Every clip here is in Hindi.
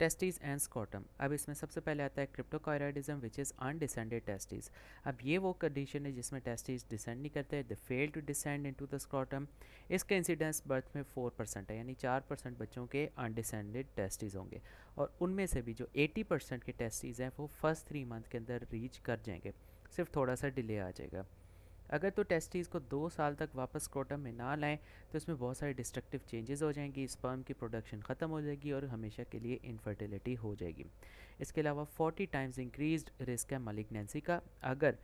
Testis and scrotum. अब इसमें सबसे पहले आता है क्रिप्टोकायरॉइडिज्म विच इज़ अनडिसेंडेड टेस्टिस। अब ये वो कंडीशन है जिसमें टेस्टिस डिसेंड नहीं करते, they fail to descend into the scrotum. इसका इंसिडेंस बर्थ में 4% है, यानी 4% बच्चों के अनडिसेंडेड टेस्टिस होंगे। और उनमें से भी जो 80% के टेस्टिस हैं वो फर्स्ट 3 मंथ के अंदर रीच कर जाएंगे, सिर्फ थोड़ा सा डिले आ जाएगा। अगर तो टेस्टिस को 2 साल तक वापस स्क्रोटम में ना लाएं तो इसमें बहुत सारी डिस्ट्रक्टिव चेंजेस हो जाएंगी, स्पर्म की प्रोडक्शन ख़त्म हो जाएगी और हमेशा के लिए इनफर्टिलिटी हो जाएगी। इसके अलावा 40 टाइम्स इंक्रीज्ड रिस्क है मलिग्नेंसी का अगर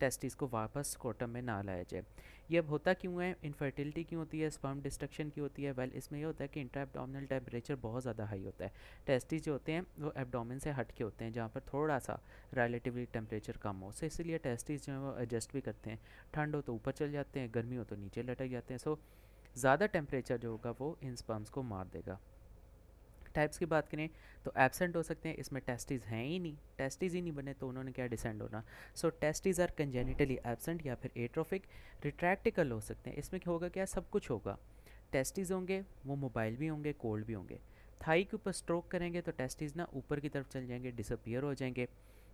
टेस्टिस को वापस स्क्रोटम में ना लाया जाए। ये अब होता क्यों है, इनफर्टिलिटी क्यों होती है, स्पर्म डिस्ट्रक्शन क्यों होती है? वेल, इसमें यह होता है कि इंट्रा एब्डोमिनल टेम्परेचर बहुत ज़्यादा हाई होता है। टेस्टिस जो होते हैं वो एब्डोमिन से हट के होते हैं जहाँ पर थोड़ा सा रिलेटिवली टेम्परेचर कम हो, सो इसीलिए टेस्टिस जो है वो एडजस्ट भी करते हैं। ठंड हो तो ऊपर चल जाते हैं, गर्मी हो तो नीचे लटक जाते हैं। सो ज़्यादा टेम्परेचर जो होगा वो इन स्पर्म्स को मार देगा। टाइप्स की बात करें तो एब्सेंट हो सकते हैं, इसमें टेस्टिस हैं ही नहीं, टेस्टिस ही नहीं बने तो उन्होंने क्या डिसेंड होना। सो टेस्टिस आर कंजेनिटली एब्सेंट या फिर एट्रोफिक। रिट्रैक्टिकल हो सकते हैं, इसमें क्या होगा, क्या सब कुछ होगा। टेस्टिस होंगे, वो मोबाइल भी होंगे, कोल्ड भी होंगे। थाई के ऊपर स्ट्रोक करेंगे तो टेस्टिस ना ऊपर की तरफ चल जाएंगे, डिसअपियर हो जाएंगे।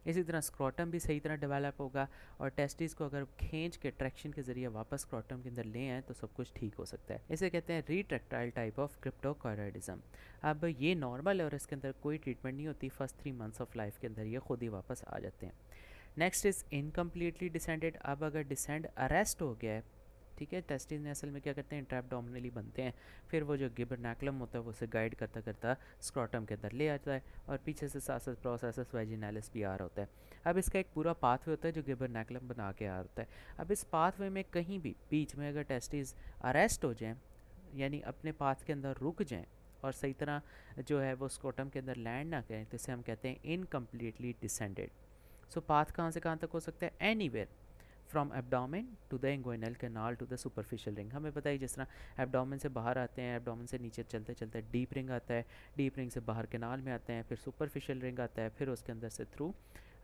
इसी तरह स्क्रॉटम भी सही तरह डेवलप होगा और टेस्टिस को अगर खींच के ट्रैक्शन के ज़रिए वापस स्क्रॉटम के अंदर ले आए तो सब कुछ ठीक हो सकता है। इसे कहते हैं रिट्रैक्टाइल टाइप ऑफ क्रिप्टोकायरॉइडिज्म। अब ये नॉर्मल है और इसके अंदर कोई ट्रीटमेंट नहीं होती, फर्स्ट 3 मंथ्स ऑफ लाइफ के अंदर ये खुद ही वापस आ जाते हैं। Next is incompletely descended. अब अगर डिसेंड अरेस्ट हो गया है, ठीक है, टेस्टिस ने असल में क्या करते हैं, इंट्राएब्डोमिनली बनते हैं, फिर वो जो गिबरनैकुलम होता है वो उसे गाइड करता करता स्क्रॉटम के अंदर ले आता है और पीछे से सासस प्रोसेसस वेजिनालिस भी आ रहा होता है। अब इसका एक पूरा पाथवे होता है जो गिबरनैकुलम बना के आ रहा होता है। अब इस पाथवे में कहीं भी बीच में अगर टेस्टिस अरेस्ट हो जाएँ, यानी अपने पाथ के अंदर रुक जाएँ और सही तरह जो है वो स्क्रॉटम के अंदर लैंड ना करें, तो इसे हम कहते हैं इनकम्प्लीटली डिसेंडेड। सो पाथ कहाँ से कहाँ तक हो सकता है, anywhere from abdomen to the inguinal canal to the superficial ring. हमें पता है जिस तरह एब्डोमेन से बाहर आते हैं, एब्डोमेन से नीचे चलते चलते डीप रिंग आता है, डीप रिंग से बाहर कैनाल में आते हैं, फिर सुपरफिशियल रिंग आता है, फिर उसके अंदर से थ्रू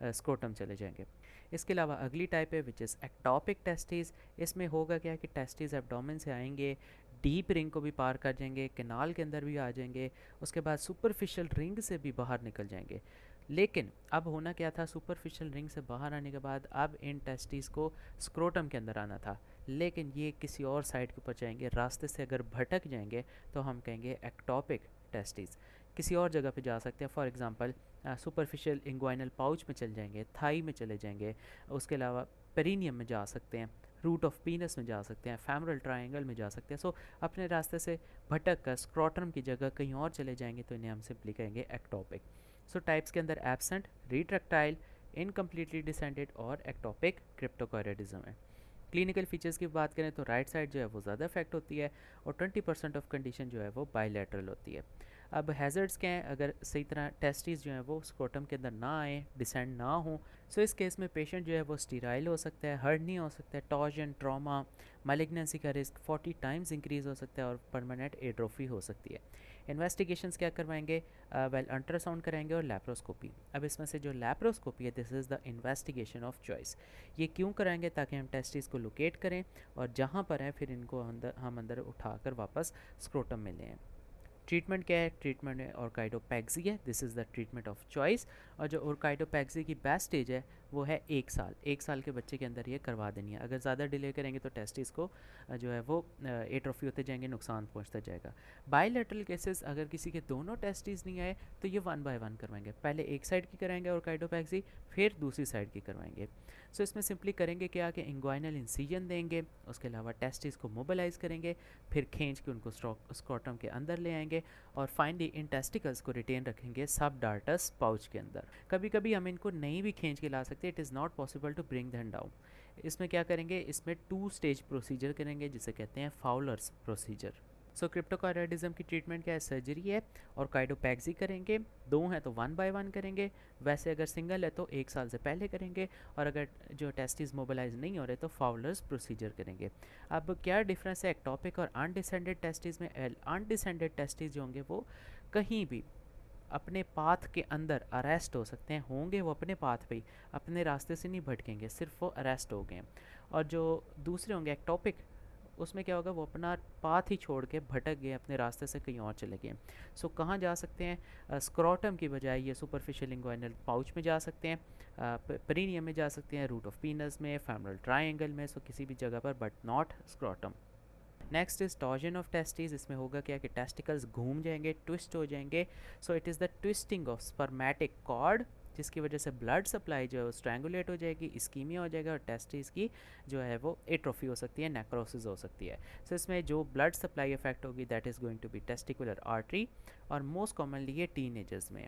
स्क्रोटम चले जाएंगे। इसके अलावा अगली टाइप है विच इज़ एक्टोपिक टेस्टिस। इसमें होगा क्या कि टेस्टिस एब्डोमेन से आएंगे, डीप रिंग को भी पार कर जाएंगे, कैनाल के अंदर भी आ जाएंगे, उसके बाद सुपरफिशियल रिंग से भी बाहर निकल जाएंगे। लेकिन अब होना क्या था, सुपरफिशियल रिंग से बाहर आने के बाद अब इन टेस्टिस को स्क्रोटम के अंदर आना था, लेकिन ये किसी और साइड के ऊपर जाएंगे, रास्ते से अगर भटक जाएंगे तो हम कहेंगे एक्टोपिक टेस्टिस। किसी और जगह पे जा सकते हैं, for example superficial inguinal pouch में चल जाएंगे, थाई में चले जाएंगे, उसके अलावा पेरिनियम में जा सकते हैं, रूट ऑफ पीनस में जा सकते हैं, फैमरल ट्रायंगल में जा सकते हैं। सो अपने रास्ते से भटक कर स्क्रोटम की जगह कहीं और चले जाएंगे तो इन्हें हम सिंपली कहेंगे एक्टोपिक। सो टाइप्स के अंदर एब्सेंट, रिट्रैक्टाइल, इनकम्प्लीटली डिसेंडेड और एक्टोपिक क्रिप्टोकायरॉइडिज्म है। क्लिनिकल फीचर्स की बात करें तो राइट साइड जो है वो ज़्यादा इफेक्ट होती है और 20% ऑफ कंडीशन जो है वो बायलैटरल होती है। अब हैज़र्ड्स क्या हैं, अगर सही तरह टेस्टिस जो है वो स्क्रोटम के अंदर ना आए, डिसेंड ना हो, सो इस केस में पेशेंट जो है वो स्टीराइल हो सकता है, हर्निया हो सकता है, टॉर्जन, ट्रॉमा, मैलिग्नेंसी का रिस्क 40 टाइम्स इंक्रीज़ हो सकता है और परमानेंट एट्रोफी हो सकती है। इन्वेस्टिगेशंस क्या करवाएंगे, वेल अल्ट्रासाउंड कराएंगे और लैप्रोस्कोपी। अब इसमें से जो लैप्रोस्कोपी है, this is the investigation of choice. ये क्यों कराएंगे, ताकि हम टेस्टिस को लोकेट करें और जहाँ पर है फिर इनको हम अंदर उठाकर वापस स्क्रोटम में लें। ट्रीटमेंट क्या है, ट्रीटमेंट है ऑर्काइडोपैक्सी है, this is the treatment of choice. और जो ऑर्काइडोपैक्सी की बेस्ट स्टेज है वो है 1 साल। 1 साल के बच्चे के अंदर ये करवा देनी है। अगर ज़्यादा डिले करेंगे तो टेस्टिस को जो है वो एट्रोफी होते जाएंगे, नुकसान पहुंचता जाएगा। बायलैटरल केसेस अगर किसी के दोनों टेस्टिस नहीं आए तो ये 1 बाय 1 करवाएंगे, पहले एक साइड की कराएंगे ऑर्काइडोपैक्सी, फिर दूसरी साइड की करवाएंगे। सो इसमें सिंपली करेंगे क्या कि इंग्वाइनल इंसिजन देंगे, उसके अलावा टेस्टिस को मोबिलाइज करेंगे, फिर खींच के उनको स्क्रॉटम के अंदर ले आएंगे और फाइनली इन टेस्टिकल्स को रिटेन रखेंगे सब डार्टस पाउच के अंदर। कभी कभी हम इनको नहीं भी खींच के ला सकते, it is not possible to bring them down. इसमें क्या करेंगे, इसमें 2 स्टेज प्रोसीजर करेंगे जिसे कहते हैं फाउलर्स प्रोसीजर। सो क्रिप्टोकायरॉइडिज्म की ट्रीटमेंट क्या है, सर्जरी है और काइडोपैक्सी करेंगे, 2 हैं तो 1 बाय 1 करेंगे, वैसे अगर सिंगल है तो 1 साल से पहले करेंगे, और अगर जो टेस्टिस मोबिलाइज नहीं हो रहे तो फाउलर्स प्रोसीजर करेंगे। अब क्या डिफरेंस है एक्टोपिक और अनडिसेंडेड टेस्टिस में? अनडिसेंडेड टेस्टिस जो होंगे वो कहीं भी अपने पाथ के अंदर अरेस्ट हो सकते हैं, होंगे वो अपने पाथ पे ही, अपने रास्ते से नहीं भटकेंगे, सिर्फ वो अरेस्ट हो गए। और जो दूसरे होंगे एक्टोपिक, उसमें क्या होगा, वो अपना पाथ ही छोड़ के भटक गए, अपने रास्ते से कहीं और चले गए। सो कहाँ जा सकते हैं, स्क्रोटम की बजाय ये सुपरफिशियल इंग्वाइनल पाउच में जा सकते हैं, पेरिनियम में जा सकते हैं, रूट ऑफ पीनस में, फेमरल ट्रायंगल में, सो किसी भी जगह पर, but not scrotum. Next is torsion of testis. इसमें होगा क्या कि टेस्टिकल्स घूम जाएंगे, ट्विस्ट हो जाएंगे। So it is the twisting of spermatic cord, जिसकी वजह से ब्लड सप्लाई जो है वो स्ट्रैंगुलेट हो जाएगी, इस्कीमिया हो जाएगा, और टेस्टिस की जो है वो एट्रोफी हो सकती है, नेक्रोसिस हो सकती है। सो इसमें जो ब्लड सप्लाई इफेक्ट होगी that is going to be testicular artery, और मोस्ट कॉमनली ये टीनेजर्स में।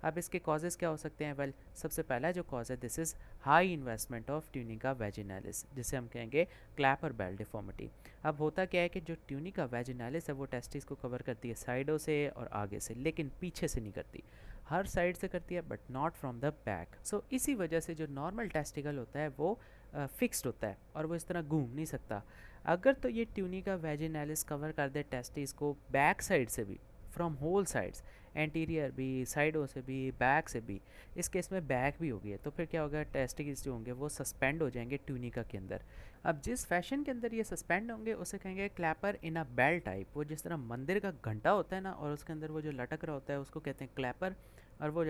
अब इसके कॉजेज़ क्या हो सकते हैं? वेल, सबसे पहला जो कॉज है, this is high investment of tunica vaginalis, जिसे हम कहेंगे क्लैपर बेल डिफॉर्मिटी। अब होता क्या है कि जो ट्यूनिका वेजिनालिस है वो टेस्टिस को कवर करती है साइडों से और आगे से, लेकिन पीछे से नहीं करती। हर साइड से करती है but not from the back. So इसी वजह से जो नॉर्मल टेस्टिकल होता है वो फिक्स्ड होता है और वो इस तरह घूम नहीं सकता। अगर तो ये ट्यूनिका वेजिनालिस कवर कर दे टेस्टिस को बैक साइड से भी, फ्रॉम होल साइड्स, एंटीरियर भी, साइडों से भी, बैक से भी, इस केस में बैक भी हो गई है, तो फिर क्या होगा, टेस्टिकल्स जो होंगे वो सस्पेंड हो जाएंगे ट्यूनिका के अंदर। अब जिस फैशन के अंदर ये सस्पेंड होंगे उसे कहेंगे क्लैपर इन अ बेल टाइप। वो जिस तरह मंदिर का घंटा होता है ना, और उसके अंदर वो जो लटक रहा होता है उसको कहते हैं क्लैपर, और वो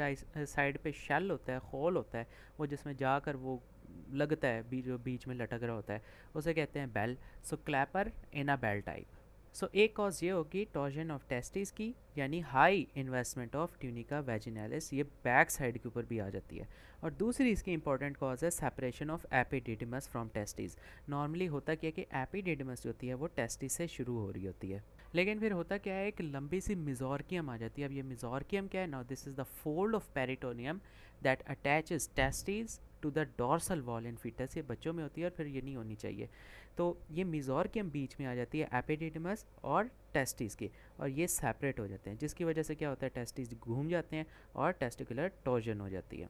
साइड पे शेल होता है, खोल होता है, वो जिसमें जाकर वो लगता है, जो बीच में लटक रहा होता है, उसे कहते हैं बेल। सो क्लैपर इन अ बेल टाइप। सो एक कॉज ये होगी टॉर्जन ऑफ टेस्टिस की, यानी high investment of tunica vaginalis, ये बैक साइड के ऊपर भी आ जाती है। और दूसरी इसकी इंपॉर्टेंट कॉज है separation of epididymis from testis. Normally होता क्या है कि एपिडिडिमस जो होती है वो टेस्टिस से शुरू हो रही होती है, लेकिन फिर होता क्या है, एक लंबी सी मिजोरकियम आ जाती है। अब ये मिजोरकियम क्या है? Now this is the fold of peritoneum that attaches testis to the dorsal wall in foetus. ये बच्चों में होती है और फिर ये नहीं होनी चाहिए। तो ये मिजोरकियम बीच में आ जाती है एपिडिडिमस और टेस्टिस की, और ये सेपरेट हो जाते हैं, जिसकी वजह से क्या होता है, टेस्टिस घूम जाते हैं और टेस्टिकुलर टॉर्जन हो जाती है।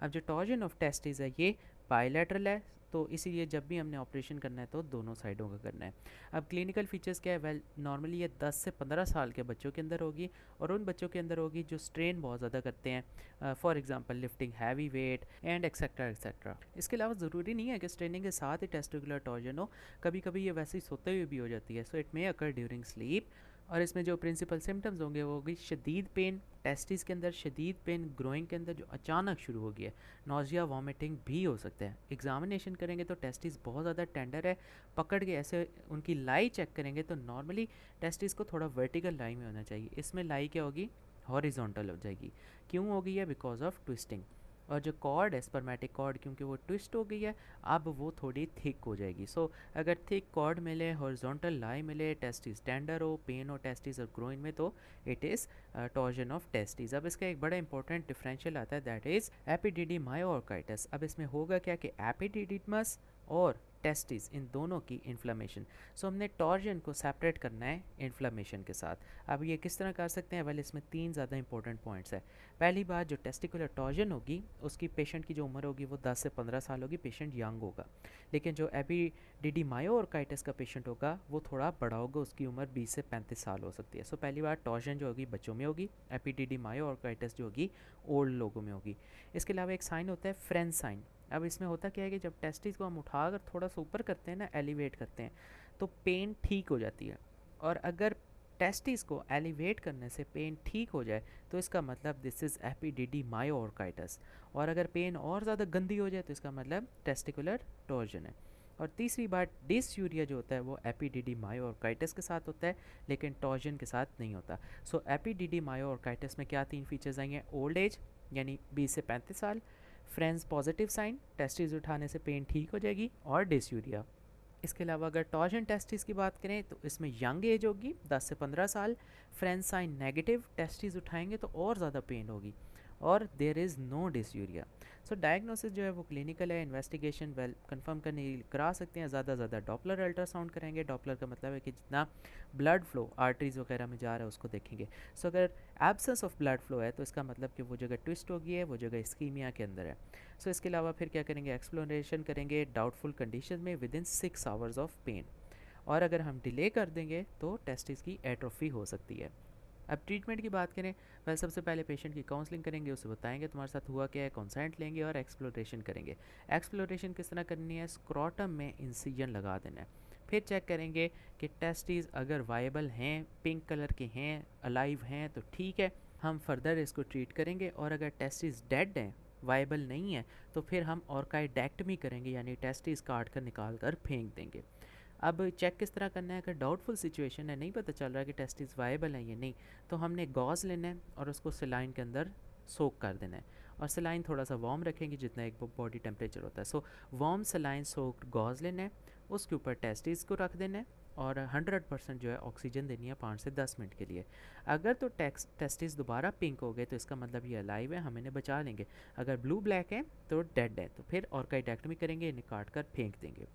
अब जो टॉर्जन ऑफ टेस्टिस है ये बायलैटरल है, तो इसीलिए जब भी हमने ऑपरेशन करना है तो दोनों साइडों का करना है। अब क्लिनिकल फीचर्स क्या है? वेल, नॉर्मली ये 10 से 15 साल के बच्चों के अंदर होगी, और उन बच्चों के अंदर होगी जो स्ट्रेन बहुत ज़्यादा करते हैं, for example lifting heavy weight and etcetera etcetera. इसके अलावा ज़रूरी नहीं है कि स्ट्रेनिंग के साथ ही टेस्टिकुलर टॉर्जन हो, कभी कभी ये वैसे ही सोते हुए भी हो जाती है। So it may occur during sleep. और इसमें जो प्रिंसिपल सिम्टम्स होंगे वो होगी शदीद पेन टेस्टिस के अंदर, शदीद पेन ग्रोइंग के अंदर जो अचानक शुरू हो गया है, नोजिया वॉमिटिंग भी हो सकता है। एग्जामिनेशन करेंगे तो टेस्टिस बहुत ज़्यादा टेंडर है, पकड़ के ऐसे उनकी लाई चेक करेंगे तो नॉर्मली टेस्टिस को थोड़ा वर्टिकल लाई में होना चाहिए, इसमें लाई क्या होगी, हॉरिजॉन्टल हो जाएगी। क्यों हो गई है? Because of twisting. और जो कॉर्ड है, स्पर्मेटिक कॉर्ड, क्योंकि वो ट्विस्ट हो गई है, अब वो थोड़ी थिक हो जाएगी। सो अगर थिक कॉर्ड मिले, हॉरिजॉन्टल लाई मिले, टेस्टिस टेंडर हो, पेन हो टेस्टिस और ग्रोइन में, तो it is torsion of testis. अब इसका एक बड़ा इंपॉर्टेंट डिफरेंशियल आता है, दैट इज़ एपिडिडिमायोकार्डिटिस। अब इसमें होगा क्या कि एपिडिडिडमस और टेस्टिस इन दोनों की इन्फ्लेमेशन। सो हमने टॉर्जन को सेपरेट करना है इन्फ्लेमेशन के साथ। अब ये किस तरह कर सकते हैं? वेल, इसमें 3 ज़्यादा इंपॉर्टेंट पॉइंट्स है। पहली बात, जो टेस्टिकुलर टॉर्जन होगी उसकी पेशेंट की जो उम्र होगी वो 10 से 15 साल होगी, पेशेंट यंग होगा। लेकिन जो एपिडिडिमायोकार्डिटिस का पेशेंट होगा वो थोड़ा बड़ा होगा, उसकी उम्र 20 से 35 साल हो सकती है। सो पहली बात, टॉर्जन जो होगी बच्चों में होगी, एपिडिडिमायोकार्डिटिस जो होगी ओल्ड लोगों में होगी। इसके अलावा एक साइन होता है फ्रेंच साइन। अब इसमें होता क्या है कि जब टेस्टिस को हम उठाकर थोड़ा सा ऊपर करते हैं ना, एलिवेट करते हैं, तो पेन ठीक हो जाती है। और अगर टेस्टिस को एलिवेट करने से पेन ठीक हो जाए तो इसका मतलब दिस इज़ एपिडिडिमायोकार्डिटिस। और अगर पेन और ज़्यादा गंदी हो जाए तो इसका मतलब टेस्टिकुलर टॉर्जन है। और तीसरी बात, डिसयूरिया जो होता है वो एपिडिडिमायोकार्डिटिस के साथ होता है, लेकिन टॉर्जन के साथ नहीं होता। सो एपिडिडिमायोकार्डिटिस में क्या 3 फीचर्स आएंगे? ओल्ड एज यानी 20 से 35 साल, फ्रेंड्स पॉजिटिव साइन, टेस्टिस उठाने से पेन ठीक हो जाएगी, और डिसयूरिया। इसके अलावा अगर टॉर्जन टेस्टिस की बात करें तो इसमें यंग एज होगी 10 से 15 साल, फ्रेंच साइन नेगेटिव, टेस्टिस उठाएंगे तो और ज़्यादा पेन होगी, और there is no dysuria. So diagnosis जो है वो क्लिनिकल है, इन्वेस्टिगेशन वेल कंफर्म करने करा सकते हैं, ज़्यादा ज़्यादा डॉपलर अल्ट्रासाउंड करेंगे। डॉपलर का मतलब है कि जितना ब्लड फ्लो आर्टरीज वगैरह में जा रहा है उसको देखेंगे। सो अगर एब्सेंस ऑफ ब्लड फ्लो है तो इसका मतलब कि वो जगह ट्विस्ट हो गई है, वो जगह इस्कीमिया के अंदर है। सो इसके अलावा फिर क्या करेंगे? एक्सप्लोरेशन करेंगे डाउटफुल कंडीशन में within 6 hours of pain, और अगर हम डिले कर देंगे तो टेस्टिस की एट्रोफी हो सकती है। अब ट्रीटमेंट की बात करें, वह सबसे पहले पेशेंट की काउंसलिंग करेंगे, उसे बताएंगे तुम्हारे साथ हुआ क्या है, कंसेंट लेंगे और एक्सप्लोरेशन करेंगे। एक्सप्लोरेशन किस तरह करनी है? स्क्रॉटम में इंसिजन लगा देना है, फिर चेक करेंगे कि टेस्टीज़ अगर वाइबल हैं, पिंक कलर के हैं, अलाइव हैं, तो ठीक है, हम फर्दर इसको ट्रीट करेंगे। और अगर टेस्टीज़ डेड हैं, वाइबल नहीं है, तो फिर हम ऑर्काइडेक्टमी करेंगे, यानी टेस्टीज़ काट कर निकाल कर फेंक देंगे। अब चेक किस तरह करना है, अगर डाउटफुल सिचुएशन है, नहीं पता चल रहा है कि टेस्टिस वाइबल है या नहीं, तो हमने गॉज लेना है और उसको सलाइन के अंदर सोक कर देना है। और सलाइन थोड़ा सा वार्म रखेंगे जितना एक बॉडी टेम्परेचर होता है। So warm saline soaked gauze लेना है, उसके ऊपर टेस्टिस को रख देना है और 100% जो है ऑक्सीजन देनी है 5 से 10 मिनट के लिए। अगर तो टेस्टिस दोबारा पिंक हो गए तो इसका मतलब ये अलाइव है, हम इन्हें बचा लेंगे। अगर ब्लू ब्लैक है तो डेड है, तो फिर ऑर्काइडेक्टमी करेंगे, इन्हें काट कर फेंक देंगे।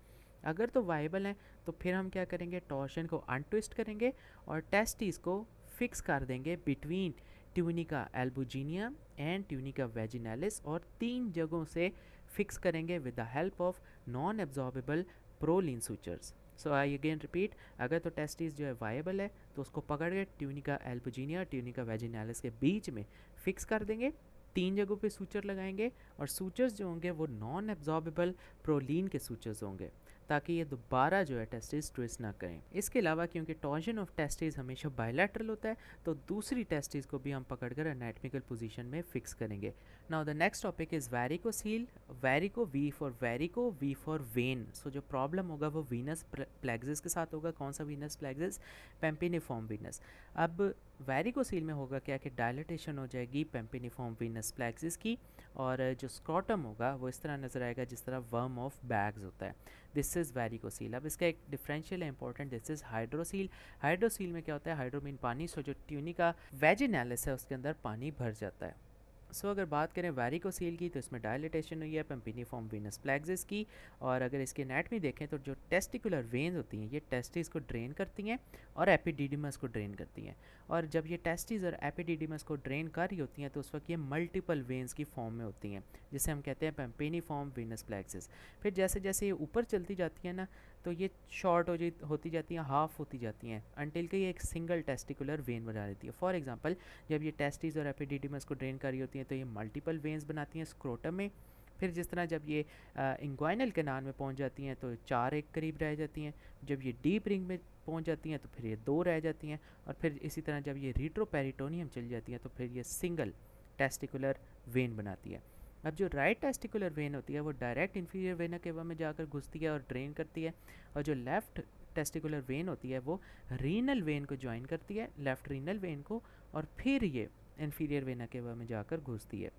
अगर तो वाइबल हैं तो फिर हम क्या करेंगे, टॉर्शन को अनट्विस्ट करेंगे और टेस्टिस को फिक्स कर देंगे between tunica albuginea and tunica vaginalis, और 3 जगहों से फिक्स करेंगे with the help of non absorbable proline sutures. So I again repeat, अगर तो टेस्टिस जो है वाइबल है तो उसको पकड़ के ट्यूनिका एल्बुजिनिया ट्यूनिका वेजिनालिस के बीच में फिक्स कर देंगे, 3 जगहों पे सूचर लगाएंगे, और सूचर्स जो होंगे वो नॉन एब्जॉर्बेबल प्रोलीन के सूचर्स होंगे, ताकि ये दोबारा जो है टेस्टिस ट्विस्ट ना करें। इसके अलावा क्योंकि टॉर्जन ऑफ टेस्टिस हमेशा बायलैटरल होता है, तो दूसरी टेस्टिस को भी हम पकड़कर एनाटॉमिकल पोजीशन में फिक्स करेंगे। Now the next topic is varicocele. Varico, V for varico, V for vein. So जो प्रॉब्लम होगा वो वीनस प्लेक्सिस के साथ होगा। कौन सा वीनस प्लेक्सिस? पेम्पिनिफॉर्म वीनस। अब वैरिकोसील में होगा क्या कि डायलिटेशन हो जाएगी पेम्पिनिफॉर्म वीनस प्लेक्सिस की, और जो स्क्रॉटम होगा वो इस तरह नज़र आएगा जिस तरह वर्म ऑफ बैग्स होता है। This is varicocele. अब इसका एक डिफरेंशियल है important, this is hydrocele. Hydrocele में क्या होता है, हाइड्रो मीन पानी, सो जो ट्यूनिका वेजिनालिस है उसके अंदर पानी भर जाता है। सो अगर बात करें वैरिकोसील की तो इसमें डायलिटेशन हुई है पेम्पिनिफॉर्म वीनस प्लेक्सिस की, और अगर इसकी एनाटॉमी देखें तो जो टेस्टिकुलर वेन्स होती हैं ये टेस्टिस को ड्रेन करती हैं और एपिडिडिमस को ड्रेन करती हैं। और जब ये टेस्टिस और एपिडिडिमस को ड्रेन कर रही होती हैं तो उस वक्त ये मल्टीपल वेन्स की फॉर्म में होती हैं, जिसे हम कहते हैं पेम्पिनिफॉर्म वीनस प्लेक्सिस। फिर जैसे जैसे ये ऊपर चलती जाती है ना, तो ये शॉर्ट होती जाती हैं, हाफ होती जाती हैं, अनटिल कि ये एक सिंगल टेस्टिकुलर वेन बना देती है। फॉर एग्जांपल, जब ये टेस्टिस और एपिडिडिमस को ड्रेन कर रही होती हैं तो ये मल्टीपल वेन्स बनाती हैं स्क्रोटम में। फिर जिस तरह जब ये इंग्वाइनल कैनाल में पहुंच जाती हैं तो 4 एक करीब रह जाती हैं, जब ये डीप रिंग में पहुंच जाती हैं तो फिर ये 2 रह जाती हैं, और फिर इसी तरह जब ये रीट्रोपेरिटोनियम चली जाती हैं तो फिर ये सिंगल टेस्टिकुलर वेन बनाती है। अब जो राइट टेस्टिकुलर वेन होती है वो डायरेक्ट इन्फीरियर वेना केवा में जाकर घुसती है और ड्रेन करती है, और जो लेफ़्ट टेस्टिकुलर वेन होती है वो रीनल वेन को ज्वाइन करती है, लेफ़्ट रीनल वेन को, और फिर ये इन्फीरियर वेना केवा में जाकर घुसती है।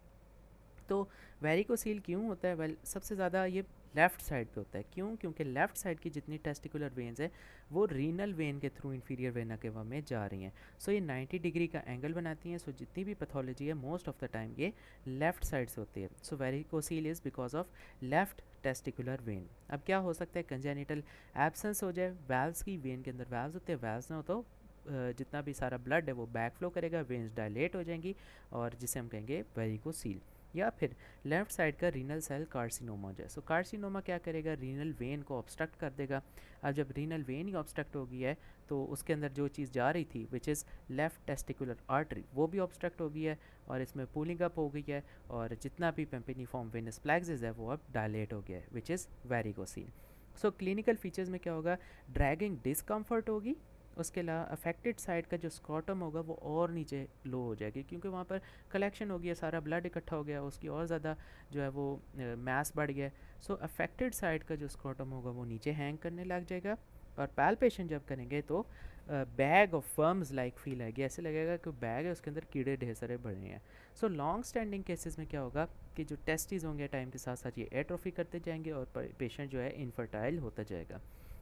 तो वैरिकोसील क्यों होता है? वेल, सबसे ज़्यादा ये लेफ़्ट साइड पे होता है। क्यों? क्योंकि लेफ़्ट साइड की जितनी टेस्टिकुलर वेन्स है वो रीनल वेन के थ्रू इन्फीरियर वेना केवा में जा रही हैं। सो ये 90 डिग्री का एंगल बनाती हैं। सो जितनी भी पैथोलॉजी है मोस्ट ऑफ द टाइम ये लेफ़्ट साइड से होती है। So varicocele is because of left testicular vein. अब क्या हो सकता है? कंजेनिटल एब्सेंस हो जाए वैल्व्स की, वेन के अंदर वैल्व्स होते हैं, वैल्व्स ना हो तो जितना भी सारा ब्लड है वो बैक फ्लो करेगा, वेन्स डायलेट हो जाएंगी, और जिसे हम कहेंगे वैरिकोसील। या फिर लेफ़्ट साइड का रीनल सेल कार्सिनोमा हो जाए। सो कार्सिनोमा क्या करेगा? रीनल वेन को ऑब्स्ट्रक्ट कर देगा। अब जब रीनल वेन ही ऑब्स्ट्रक्ट हो गई है तो उसके अंदर जो चीज़ जा रही थी which is left testicular artery, वो भी ऑब्स्ट्रक्ट हो गई है और इसमें पुलिंग अप हो गई है, और जितना भी पेम्पिनिफॉर्म वेनस प्लेक्सिस है वो अब डायलेट हो गया है, which is varicocele. So clinical features में क्या होगा? ड्रैगिंग डिस्कम्फर्ट होगी, उसके अलावा अफेक्टेड साइड का जो स्क्रॉटम होगा वो और नीचे लो हो जाएगी, क्योंकि वहाँ पर कलेक्शन हो गया, सारा ब्लड इकट्ठा हो गया, उसकी और ज़्यादा जो है वो मास बढ़ गया। सो अफेक्टेड साइड का जो स्क्रॉटम होगा वो नीचे हैंग करने लग जाएगा, और पैल्पेशन जब करेंगे तो bag of worms like feel आएगी, ऐसे लगेगा कि बैग है उसके अंदर कीड़े ढेर सारे बढ़े हैं। सो लॉन्ग स्टैंडिंग केसेस में क्या होगा कि जो टेस्टिस होंगे टाइम के साथ साथ ये एट्रोफी करते जाएंगे और पेशेंट जो है इनफर्टाइल होता जाएगा।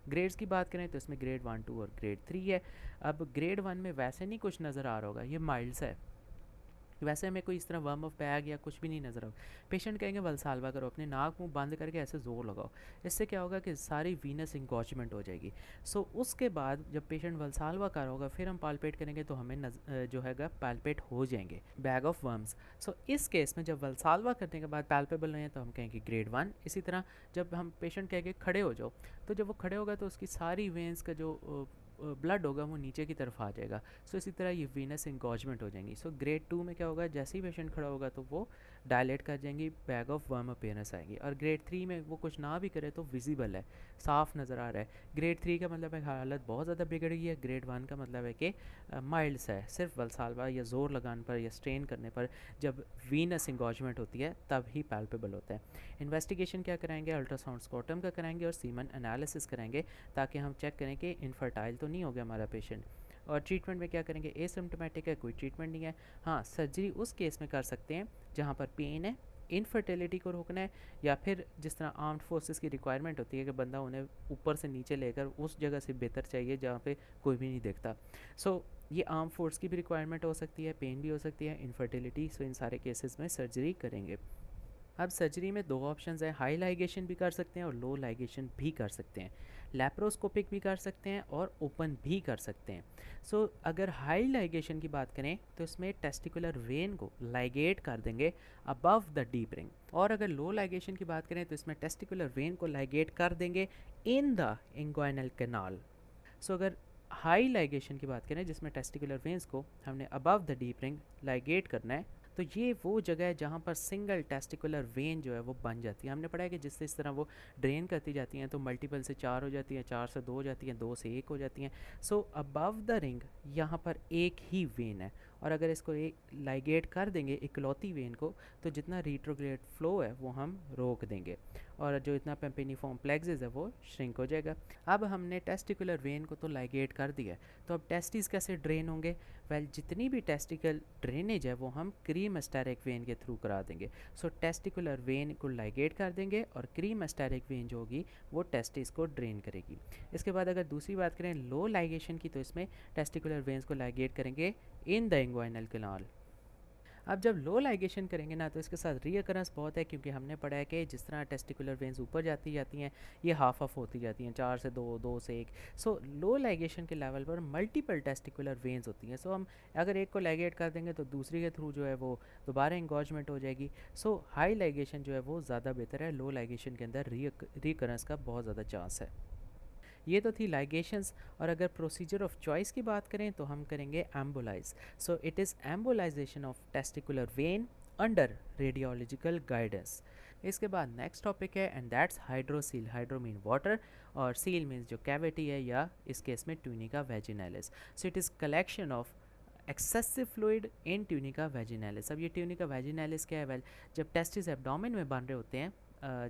ग्रेड्स की बात करें तो इसमें ग्रेड 1, 2 और ग्रेड 3 है। अब ग्रेड 1 में वैसे नहीं कुछ नज़र आ रहा होगा, ये माइल्ड सा है, वैसे हमें कोई इस तरह वर्म ऑफ बैग या कुछ भी नहीं नज़र आओ। पेशेंट कहेंगे वल्साल्वा करो, अपने नाक मुंह बंद करके ऐसे ज़ोर लगाओ, इससे क्या होगा कि सारी वीनस इंगॉचमेंट हो जाएगी। सो उसके बाद जब पेशेंट वल्साल्वा कर होगा फिर हम पालपेट करेंगे तो हमें जो है पालपेट हो जाएंगे बैग ऑफ वर्म्स। सो इस केस में जब वल्साल्वा करने के बाद पैल्पेबल नहीं है तो हम कहेंगे ग्रेड 1। इसी तरह जब हम पेशेंट कहेंगे खड़े हो जाओ, तो जब वो खड़े होगा तो उसकी सारी वेंस का जो ब्लड होगा वो नीचे की तरफ आ जाएगा। सो इसी तरह ये वीनस इंगॉजमेंट हो जाएंगी। सो ग्रेड 2 में क्या होगा? जैसे ही पेशेंट खड़ा होगा तो वो डायलेट कर जाएंगी, बैग ऑफ वर्म अपीयरेंस आएगी। और ग्रेड 3 में वो कुछ ना भी करे तो विजिबल है, साफ नज़र आ रहा है। ग्रेड 3 का मतलब है हालत बहुत ज़्यादा बिगड़ गई है। ग्रेड 1 का मतलब है कि माइल्ड सा है, सिर्फ वल्सालवा या ज़ोर लगाने पर या स्ट्रेन करने पर जब वीनस इंगॉजमेंट होती है तब ही पैल्पेबल होता है। इन्वेस्टिगेशन क्या कराएंगे, अल्ट्रासाउंड स्कॉटम का कराएंगे और सीमन एनालिसिस कराएंगे ताकि हम चेक करें कि इनफर्टाइल तो नहीं हो गया हमारा पेशेंट। और ट्रीटमेंट में क्या करेंगे, एसिम्प्टोमेटिक है, कोई ट्रीटमेंट नहीं है। हाँ, सर्जरी उस केस में कर सकते हैं जहाँ पर पेन है, इनफर्टिलिटी को रोकना है, या फिर जिस तरह आर्म्ड फोर्सेस की रिक्वायरमेंट होती है कि बंदा उन्हें ऊपर से नीचे लेकर उस जगह से बेहतर चाहिए जहाँ पे कोई भी नहीं देखता। सो ये आर्म फोर्स की भी रिक्वायरमेंट हो सकती है, पेन भी हो सकती है, इनफर्टिलिटी। सो इन सारे केसेस में सर्जरी करेंगे। अब सर्जरी में दो ऑप्शंस हैं, हाई लाइगेशन भी कर सकते हैं और लो लाइगेशन भी कर सकते हैं। लैप्रोस्कोपिक भी कर सकते हैं और ओपन भी कर सकते हैं। सो अगर हाई लाइगेशन की बात करें तो इसमें टेस्टिकुलर वेन को लाइगेट कर देंगे अबव द डीप रिंग। और अगर लो लाइगेशन की बात करें तो इसमें टेस्टिकुलर वेन को लाइगेट कर देंगे इन द इंग्वाइनल कैनाल। सो अगर हाई लाइगेशन की बात करें जिसमें टेस्टिकुलर वेन्स को हमने above the deep ring ligate करना है, तो ये वो जगह है जहाँ पर सिंगल टेस्टिकुलर वेन जो है वो बन जाती है। हमने पढ़ा है कि जिससे इस तरह वो ड्रेन करती जाती हैं तो मल्टीपल से 4 हो जाती हैं, 4 से 2 हो जाती हैं, 2 से 1 हो जाती हैं। सो अबव द रिंग यहाँ पर एक ही वेन है, और अगर इसको एक लाइगेट कर देंगे इकलौती वेन को, तो जितना रिट्रोग्रेड फ्लो है वो हम रोक देंगे और जो इतना पेम्पेनिफॉर्म प्लेक्सिस है वो श्रिंक हो जाएगा। अब हमने टेस्टिकुलर वेन को तो लाइगेट कर दिया है, तो अब टेस्टिस कैसे ड्रेन होंगे? वेल, जितनी भी टेस्टिकल ड्रेनेज है वो हम क्रीम एस्टेरिक वेन के थ्रू करा देंगे। सो टेस्टिकुलर वेन को लाइगेट कर देंगे और क्रीम एस्टेरिक वेन जो होगी वो टेस्टिस को ड्रेन करेगी। इसके बाद अगर दूसरी बात करें लो लाइगेशन की, तो इसमें टेस्टिकुलर वेन्स को लाइगेट करेंगे इन द इंग्वाइनल कैनाल। अब जब लो लाइगेशन करेंगे ना तो इसके साथ रीअकरेंस बहुत है, क्योंकि हमने पढ़ा है कि जिस तरह टेस्टिकुलर वेन्स ऊपर जाती जाती हैं ये हाफ ऑफ होती जाती हैं, 4 से 2, 2 से 1। सो लो लाइगेशन के लेवल पर मल्टीपल टेस्टिकुलर वेन्स होती हैं। सो हम अगर एक को लाइगेट कर देंगे तो दूसरी के थ्रू जो है वो दोबारा इंगॉजमेंट हो जाएगी। सो हाई लाइगेशन जो है वो ज़्यादा बेहतर है, लो लाइगेशन के अंदर रीअकरेंस का बहुत ज़्यादा चांस है। ये तो थी लाइगेशंस। और अगर प्रोसीजर ऑफ चॉइस की बात करें तो हम करेंगे embolize. So it is embolization of testicular vein under radiological guidance. इसके बाद नेक्स्ट टॉपिक है and that's hydrocele. Hydro mean water और सील मीन्स जो कैविटी है, या इस केस में tunica vaginalis. So it is collection of excessive fluid in tunica vaginalis. अब ये ट्यूनिका वेजिनैलिस क्या है? वेल, जब टेस्टिस एब्डोमेन में बन रहे होते हैं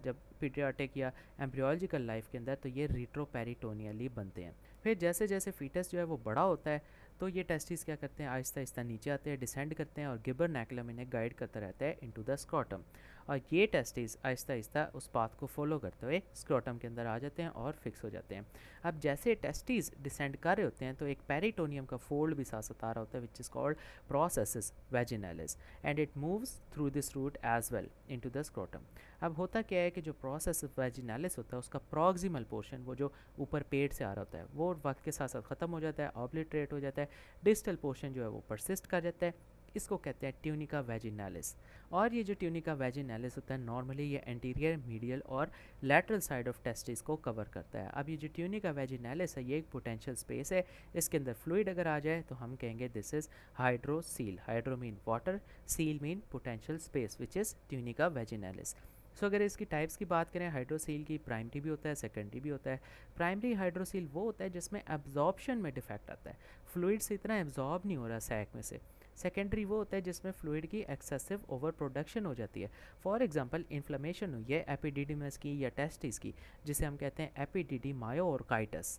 जब पीडियाट्रिक या एम्ब्रियोलॉजिकल लाइफ के अंदर, तो ये रिट्रोपेरिटोनियली बनते हैं। फिर जैसे जैसे फीटस जो है वो बड़ा होता है तो ये टेस्टिस क्या करते हैं, आहिस्ता आहिस्ता नीचे आते हैं, डिसेंड करते हैं और गिबरनैकुलम इन्हें गाइड करता रहता है इनटू द स्क्रॉटम। और ये टेस्टिस आहिस्ता आहिस्ता उस पाथ को फॉलो करते हुए स्क्रॉटम के अंदर आ जाते हैं और फिक्स हो जाते हैं। अब जैसे टेस्टिस डिसेंड कर रहे होते हैं तो एक पेरिटोनियम का फोल्ड भी साथ साथ आ रहा होता है which is called processus vaginalis and it moves through this route as well into the scrotum. अब होता क्या है कि जो प्रोसेस वेजिनैलिस होता है उसका प्रॉक्सिमल पोर्शन, वो जो ऊपर पेट से आ रहा होता है, वो वक्त के साथ साथ ख़त्म हो जाता है, ऑब्लिटरेट हो जाता है। डिस्टल पोर्शन जो है वो परसिस्ट कर जाता है, इसको कहते हैं ट्यूनिका वेजिनैलिस। और ये जो ट्यूनिका वेजिनैलिस होता है नॉर्मली ये एंटीरियर, मीडियल और लैटरल साइड ऑफ टेस्टिस को कवर करता है। अब ये जो ट्यूनिका वेजिनैलिस है ये एक पोटेंशियल स्पेस है, इसके अंदर फ्लूइड अगर आ जाए तो हम कहेंगे this is hydrocele. Hydro mean water, cele mean potential space which is tunica vaginalis. So अगर इसकी टाइप्स की बात करें हाइड्रोसील की, प्राइमरी भी होता है, सेकेंडरी भी होता है। प्राइमरी हाइड्रोसील वो होता है जिसमें एब्जॉर्प्शन में डिफेक्ट आता है, फ्लूइड से इतना एब्जॉर्ब नहीं हो रहा सैक में से। सेकेंडरी वो होता है जिसमें फ्लूइड की एक्सेसिव ओवर प्रोडक्शन हो जाती है। फॉर एग्जांपल इन्फ्लेमेशन हुई है एपिडिडिमस की या टेस्टिस की, जिसे हम कहते हैं एपिडिडिमायोर्काइटिस,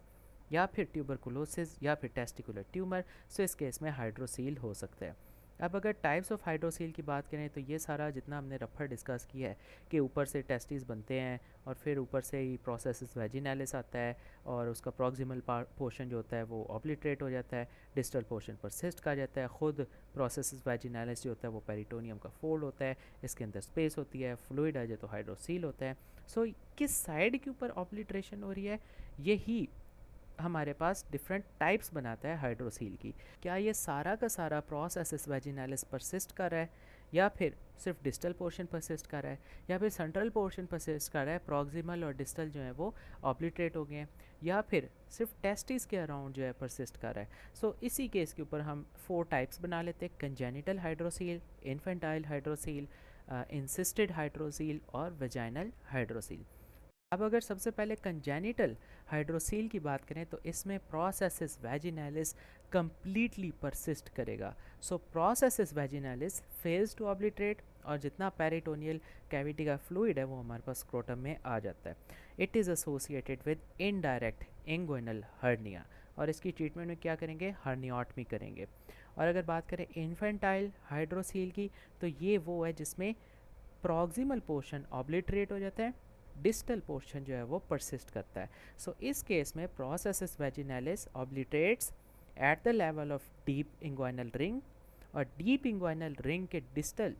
या फिर ट्यूबरकुलोसिस या फिर टेस्टिकुलर ट्यूमर। सो इस केस में हाइड्रोसील हो सकता है। अब अगर टाइप्स ऑफ हाइड्रोसील की बात करें तो ये सारा जितना हमने रफर डिस्कस किया है कि ऊपर से टेस्टिस बनते हैं और फिर ऊपर से ही प्रोसेसिस वेजिनैलिस आता है और उसका प्रॉक्सिमल पोर्शन जो होता है वो ऑब्लिटरेट हो जाता है, डिस्टल पोर्शन परसिस्ट कर जाता है। ख़ुद प्रोसेसिस वेजिनैलिस जो होता है वो पेरिटोनियम का फोल्ड होता है, इसके अंदर स्पेस होती है, फ्लूइड आ जाए तो हाइड्रोसील होता है। सो किस साइड के ऊपर ऑब्लिटरेशन हो रही है यही हमारे पास डिफरेंट टाइप्स बनाता है हाइड्रोसील की। क्या ये सारा का सारा प्रोसेसिस वेजिनैलिस परसिस्ट कर रहा है, या फिर सिर्फ डिस्टल पोर्शन परसिस्ट कर रहा है, या फिर सेंट्रल पोर्शन परसिस्ट कर रहा है, प्रॉक्सिमल और डिस्टल जो है वो ऑब्लिटरेट हो गए हैं, या फिर सिर्फ टेस्टिस के अराउंड जो है परसिस्ट कर रहा है। सो इसी केस के ऊपर हम 4 टाइप्स बना लेते हैं, congenital hydrocele, infantile hydrocele, insisted hydrocele और वेजाइनल हाइड्रोसील। अब अगर सबसे पहले कंजेनिटल हाइड्रोसील की बात करें तो इसमें प्रोसेसिस वैजिनालिस कंप्लीटली परसिस्ट करेगा। सो प्रोसेसिस वैजिनालिस फेल्स टू ऑब्लिटरेट और जितना पेरिटोनियल कैविटी का फ्लूइड है वो हमारे पास स्क्रोटम में आ जाता है। It is associated with indirect inguinal hernia और इसकी ट्रीटमेंट में क्या करेंगे, हर्नियोटमी करेंगे। और अगर बात करें इन्फेंटाइल हाइड्रोसील की तो ये वो है जिसमें प्रॉक्सिमल पोर्शन ऑब्लिटरेट हो जाता है, डिस्टल पोर्शन जो है वो परसिस्ट करता है। सो इस केस में processus vaginalis obliterates at the level of deep inguinal ring और डीप इंग्वाइनल रिंग के डिस्टल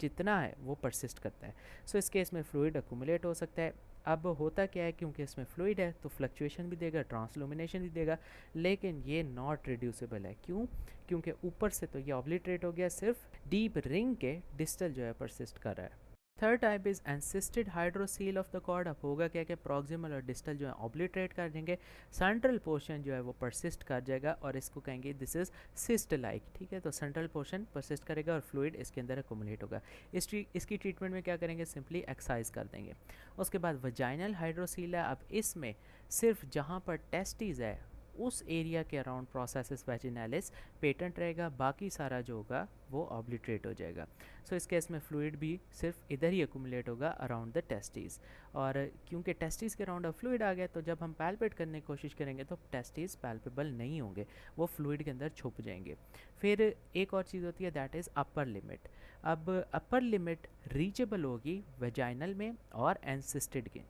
जितना है वो परसिस्ट करता है। सो इस केस में फ्लूइड अकुमुलेट हो सकता है। अब होता क्या है, क्योंकि इसमें फ्लूइड है तो फ्लक्चुएशन भी देगा, ट्रांसलुमिनेशन भी देगा, लेकिन ये नॉट रिड्यूसिबल है। क्यों? क्योंकि ऊपर से तो ये ऑब्लिटरेट हो गया, सिर्फ डीप रिंग के डिस्टल जो है परसिस्ट कर रहा है। Third type is encysted hydrocele of the cord. अब होगा क्या कि प्रॉक्सिमल और डिस्टल जो है ऑब्लिटरेट कर देंगे, सेंट्रल पोर्शन जो है वो परसिस्ट कर जाएगा और इसको कहेंगे दिस इज सिस्ट लाइक। ठीक है, तो सेंट्रल पोर्शन परसिस्ट करेगा और फ्लूइड इसके अंदर अकोमुलेट होगा। इसकी ट्रीटमेंट में क्या करेंगे, सिंपली एक्सरसाइज कर देंगे। उसके बाद वजाइनल हाइड्रोसील है। अब इसमें सिर्फ जहाँ पर टेस्टिस है उस एरिया के अराउंड प्रोसेसिस वैजिनालिस पेटेंट रहेगा, बाकी सारा जो होगा वो ऑब्लिटरेट हो जाएगा। सो इस केस में फ्लूइड भी सिर्फ इधर ही अकुमुलेट होगा अराउंड द टेस्टिस। और क्योंकि टेस्टिस के अराउंड अब फ्लूइड आ गया तो जब हम पैल्पेट करने की कोशिश करेंगे तो टेस्टिस पैल्पेबल नहीं होंगे, वो फ्लूइड के अंदर छुप जाएंगे। फिर एक और चीज़ होती है दैट इज़ अपर लिमिट। अब अपर लिमिट रीचेबल होगी वेजाइनल में और एंसिस्टेड के,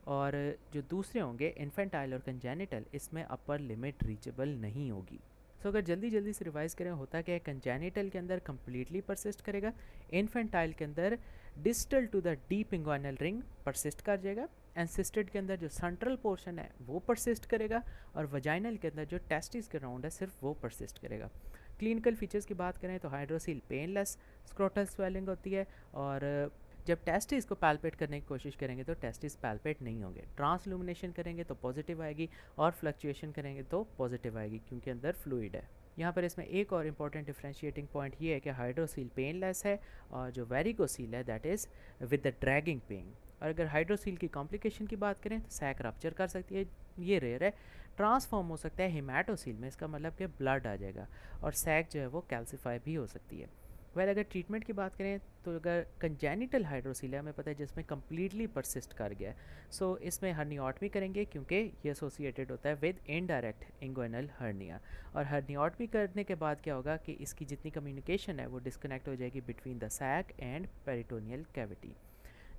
और जो दूसरे होंगे इन्फेंटाइल और कंजेनिटल इसमें अपर लिमिट रीचेबल नहीं होगी। सो अगर जल्दी जल्दी से रिवाइज करें, होता क्या है, कंजेनिटल के अंदर कंप्लीटली परसिस्ट करेगा, इन्फेंटाइल के अंदर distal to the deep inguinal ring persist कर जाएगा, एंसिस्टेड के अंदर जो सेंट्रल पोर्शन है वो परसिस्ट करेगा, और वजाइनल के अंदर जो टेस्टिस के राउंड है सिर्फ वो परसिस्ट करेगा। क्लिनिकल फीचर्स की बात करें तो हाइड्रोसील पेनलेस, स्क्रोटल स्वेलिंग होती है, और जब टेस्टिस को पैल्पेट करने की कोशिश करेंगे तो टेस्टिस पैल्पेट नहीं होंगे, ट्रांसलुमिनेशन करेंगे तो पॉजिटिव आएगी और फ्लक्चुएशन करेंगे तो पॉजिटिव आएगी क्योंकि अंदर फ्लूइड है। यहाँ पर इसमें एक और इम्पॉर्टेंट डिफ्रेंशिएटिंग पॉइंट ये है कि हाइड्रोसील पेनलेस है और जो वेरिकोसील है that is with the dragging pain. और अगर हाइड्रोसील की कॉम्प्लिकेशन की बात करें तो सैक रप्चर कर सकती है, ये रेयर है। ट्रांसफॉर्म हो सकता है हेमाटोसील में, इसका मतलब कि ब्लड आ जाएगा, और सैक जो है वो कैल्सीफाई भी हो सकती है। अगर ट्रीटमेंट की बात करें तो अगर कंजेनिटल हाइड्रोसील है, हमें पता है जिसमें कम्प्लीटली परसिस्ट कर गया है, सो इसमें हर्नियोटमी करेंगे क्योंकि ये एसोसिएटेड होता है विद इनडायरेक्ट इंग्विनल हर्निया। और हर्नियोटमी करने के बाद क्या होगा कि इसकी जितनी कम्युनिकेशन है वो डिस्कनेक्ट हो जाएगी between the sac and peritoneal cavity.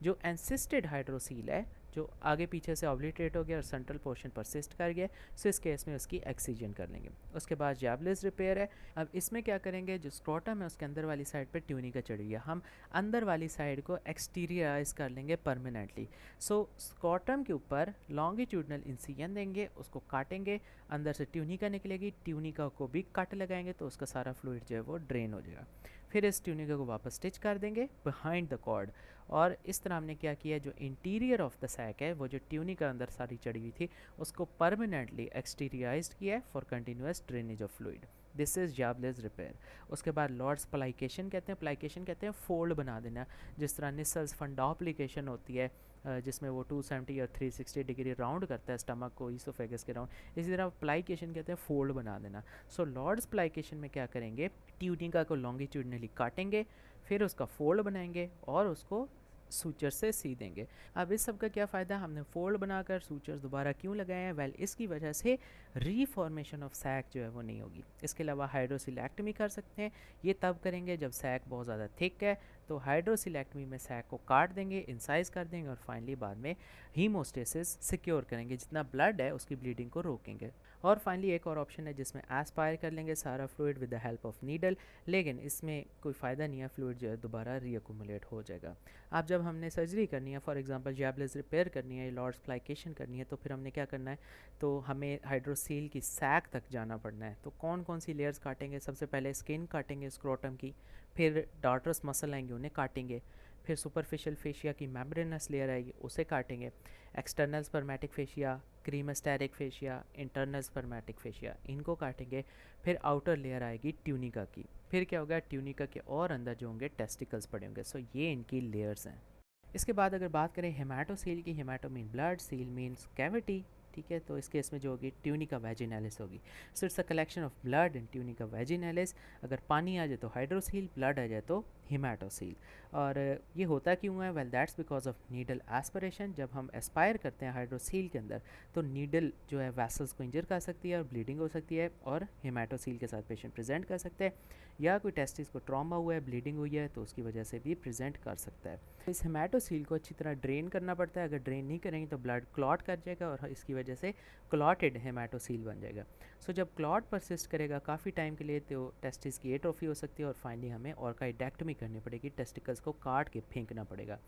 जो एंसिस्टेड हाइड्रोसील है जो आगे पीछे से ऑब्लिटरेट हो गया और सेंट्रल पोर्शन परसिस्ट कर गया, सो इस केस में उसकी एक्सीजन कर लेंगे। उसके बाद जैबलेस रिपेयर है। अब इसमें क्या करेंगे, जो स्क्रोटम है उसके अंदर वाली साइड पर ट्यूनिका चढ़ी हुई है, हम अंदर वाली साइड को एक्सटीरियराइज कर लेंगे परमानेंटली। सो स्क्रोटम के ऊपर लॉन्गिट्यूडनल इंसिजन देंगे, उसको काटेंगे, अंदर से ट्यूनिका निकलेगी, ट्यूनिका को भी कट लगाएंगे तो उसका सारा फ्लूइड जो है वो ड्रेन हो जाएगा। फिर इस ट्यूनिका को वापस स्टिच कर देंगे बिहाइंड द कॉर्ड, और इस तरह हमने क्या किया, जो इंटीरियर ऑफ द सैक है वो जो ट्यूनिका अंदर सारी चढ़ी हुई थी उसको परमानेंटली एक्सटीरियराइज्ड किया है for continuous drainage of fluid. This is Jaboulay's repair. उसके बाद लॉर्ड्स प्लाइकेशन कहते हैं, प्लाइकेशन कहते हैं फोल्ड बना देना, जिस तरह निसल्स फंडाप्लिकेशन होती है जिसमें वो 270 और 360 डिग्री राउंड करता है स्टमक को ईसोफेगस के राउंड, इसी तरह प्लाइकेशन कहते हैं फोल्ड बना देना। सो लॉर्ड्स प्लाइकेशन में क्या करेंगे, ट्यूनिका को लॉन्गिट्यूडनली काटेंगे, फिर उसका फोल्ड बनाएंगे और उसको सूचर से सी देंगे। अब इस सब का क्या फ़ायदा, हमने फोल्ड बनाकर सूचर्स दोबारा क्यों लगाए हैं, वेल इसकी वजह से रीफॉर्मेशन ऑफ सैक जो है वो नहीं होगी। इसके अलावा हाइड्रोसिलेक्टमी कर सकते हैं, ये तब करेंगे जब सैक बहुत ज़्यादा थिक है, तो हाइड्रोसिलेक्टमी में सैक को काट देंगे, इंसाइज कर देंगे और फाइनली बाद में हीमोस्टेसिस सिक्योर करेंगे, जितना ब्लड है उसकी ब्लीडिंग को रोकेंगे। और फाइनली एक और ऑप्शन है जिसमें एस्पायर कर लेंगे सारा fluid with the help of needle, लेकिन इसमें कोई फ़ायदा नहीं है, फ्लूइड जो है दोबारा रीअकुमुलेट हो जाएगा। अब जब हमने सर्जरी करनी है, फॉर एग्जांपल जैबलेस रिपेयर करनी है, लॉर्ड्स प्लाइकेशन करनी है, तो फिर हमने क्या करना है, तो हमें हाइड्रोसील की सैक तक जाना पड़ना है। तो कौन कौन सी लेयर्स काटेंगे, सबसे पहले स्किन काटेंगे स्क्रोटम की, फिर डार्टरस मसल आएंगे उन्हें काटेंगे, फिर सुपरफिशियल फेशिया की मेम्ब्रेनस लेयर आएगी, उसे काटेंगे। External spermatic fascia, क्रीमस्टेरिक fascia, internal spermatic fascia, इनको काटेंगे। फिर आउटर लेयर आएगी ट्यूनिका की। फिर क्या होगा, ट्यूनिका के और अंदर जो होंगे टेस्टिकल्स पड़े होंगे। सो ये इनकी लेयर्स हैं। इसके बाद अगर बात करें हेमाटोसील की, हेमाटो mean blood, seal means cavity, ठीक है। तो इस केस में जो होगी ट्यूनिका वैजिनालिस होगी। So it's a collection of blood in tunica vaginalis. अगर पानी आ जाए तो हाइड्रोसील, ब्लड आ जाए तो हेमाटोसील। और ये होता क्यों है, well that's because of needle aspiration. जब हम एस्पायर करते हैं हाइड्रोसील के अंदर तो नीडल जो है वैसल्स को इंजर कर सकती है और ब्लीडिंग हो सकती है, और हेमाटोसील के साथ पेशेंट प्रेजेंट कर सकते हैं। या कोई टेस्टिस को ट्रॉमा हुआ है, ब्लीडिंग हुई है, तो उसकी वजह से भी प्रेजेंट कर सकता है। इस हेमाटोसील को अच्छी तरह ड्रेन करना पड़ता है। अगर ड्रेन नहीं करेंगे तो ब्लड क्लॉट कर जाएगा और इसकी वजह से क्लॉटेड हेमाटोसील बन जाएगा। सो जब क्लॉट परसिस्ट करेगा काफ़ी टाइम के लिए तो टेस्टिस की एट्रोफी हो सकती है और फाइनली हमें ऑर्काइडेक्टमी करनी पड़ेगी, टेस्टिकल्स को काट के फेंकना पड़ेगा।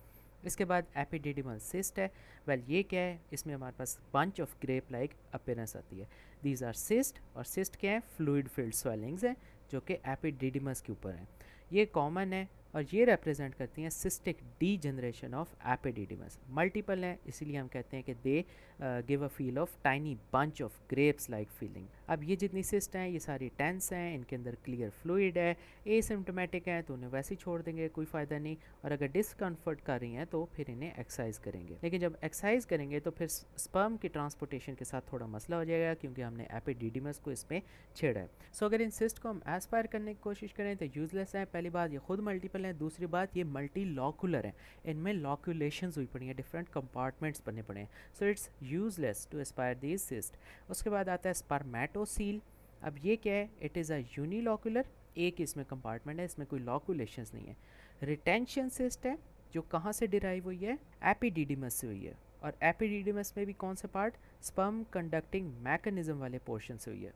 इसके बाद एपिडिडिमल सिस्ट है। वेल ये क्या है, इसमें हमारे पास bunch of grape like appearance आती है। दीज आर सिस्ट, और सिस्ट क्या है, फ्लूइड फिल्ड स्वेलिंग्स हैं जो कि एपिडिडिमस के ऊपर हैं। ये कॉमन है और ये रिप्रेजेंट करती हैं cystic D generation of epididymis. Multiple हैं, इसीलिए हम कहते हैं कि they give a feel of tiny bunch of grapes like feeling. अब ये जितनी सिस्ट हैं ये सारी टेंस हैं, इनके अंदर क्लियर फ्लूइड है, एसिम्प्टोमेटिक हैं तो उन्हें वैसे ही छोड़ देंगे, कोई फ़ायदा नहीं। और अगर डिसकम्फर्ट कर रही हैं तो फिर इन्हें एक्सरसाइज करेंगे। लेकिन जब एक्सरसाइज करेंगे तो फिर स्पर्म की ट्रांसपोर्टेशन के साथ थोड़ा मसला हो जाएगा क्योंकि हमने एपिडिडिमस को इसमें छेड़ा है। सो अगर इन सिस्ट को हम एस्पायर करने की कोशिश करें तो यूजलेस है। पहली बात ये खुद मल्टीपल है, दूसरी बात ये मल्टी लॉकुलर है, इनमें लॉकुलेशंस हुई पड़ी हैं, डिफरेंट कंपार्टमेंट्स बने पड़े हैं। So it's useless to aspire these cyst. उसके बाद आता है स्पर्मेटोसील। अब ये क्या है, इट इज़ अ यूनिलॉकुलर, एक इसमें कंपार्टमेंट है, इसमें कोई लॉकुलेशंस नहीं है। रिटेंशन सिस्ट है जो कहाँ से डिराइव हुई है, एपिडिडिमस से हुई है। और एपिडिडिमस में भी कौन सा पार्ट, स्पर्म कंडक्टिंग मैकेनिज्म वाले पोर्शन से हुई है।